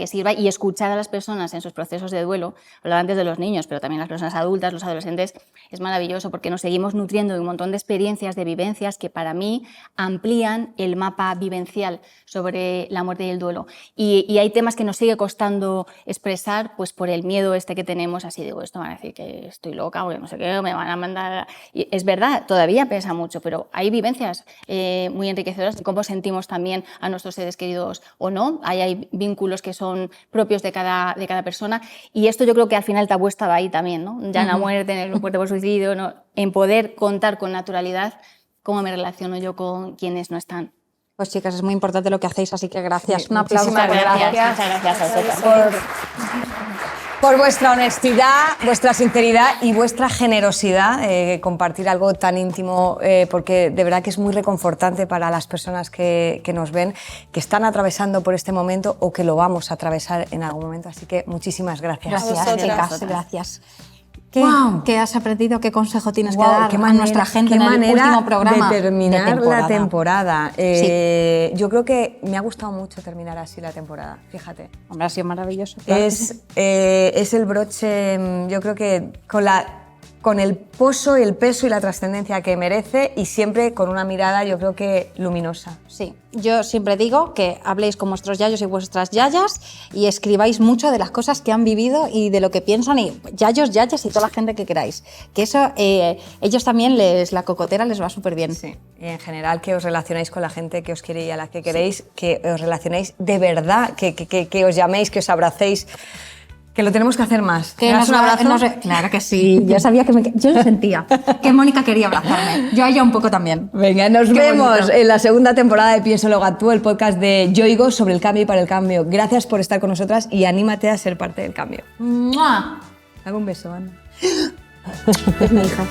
J: sirva, y escuchar a las personas en sus procesos de duelo. Hablaba antes de los niños, pero también las personas adultas, los adolescentes, es maravilloso porque nos seguimos nutriendo de un montón de experiencias, de vivencias que para mí amplían el mapa vivencial sobre la muerte y el duelo. Y hay temas que nos sigue costando expresar, pues por el miedo este que tenemos, así digo, esto van a decir que estoy loca o que no sé qué, me van a mandar... Y es verdad, todavía pesa mucho, pero hay vivencias muy enriquecedoras de cómo sentimos también a nuestros seres queridos o no. Hay vínculos que son propios de cada persona, y esto yo creo que al final el tabú estaba ahí también, ¿no? Ya en la muerte, en el muerte por suicidio, ¿no? En poder contar con naturalidad cómo me relaciono yo con quienes no están.
A: Pues chicas, es muy importante lo que hacéis, así que gracias.
B: Sí,
A: un aplauso.
J: Muchas gracias a vosotras.
B: Por vuestra honestidad, vuestra sinceridad y vuestra generosidad, compartir algo tan íntimo, porque de verdad que es muy reconfortante para las personas que nos ven, que están atravesando por este momento o que lo vamos a atravesar en algún momento. Así que muchísimas gracias.
A: Gracias, chicas. Gracias. ¿Qué has aprendido? ¿Qué consejo tienes que dar a nuestra gente en el último programa
B: de terminar la temporada? Sí. Yo creo que me ha gustado mucho terminar así la temporada, fíjate.
A: Hombre, ha sido maravilloso. Claro.
B: Es el broche, yo creo que con el pozo, el peso y la trascendencia que merece, y siempre con una mirada, yo creo que luminosa.
A: Sí, yo siempre digo que habléis con vuestros yayos y vuestras yayas y escribáis mucho de las cosas que han vivido y de lo que piensan, y yayos, yayas y toda la gente que queráis. Que eso, ellos también, la cocotera les va súper bien.
B: Sí, y en general que os relacionéis con la gente que os quiere y a la que queréis, sí. Que os relacionéis de verdad, que os llaméis, que os abracéis. Que lo tenemos que hacer más.
A: ¿Me das un abrazo? Claro que sí. Yo sabía yo lo sentía. Que Mónica quería abrazarme. Yo a ella un poco también.
B: Venga, nos vemos en la segunda temporada de Piénsalo Gatú, el podcast de Yoigo sobre el cambio y para el cambio. Gracias por estar con nosotras y anímate a ser parte del cambio.
A: ¡Mua!
B: Hago un beso, Ana.
A: Es mi hija.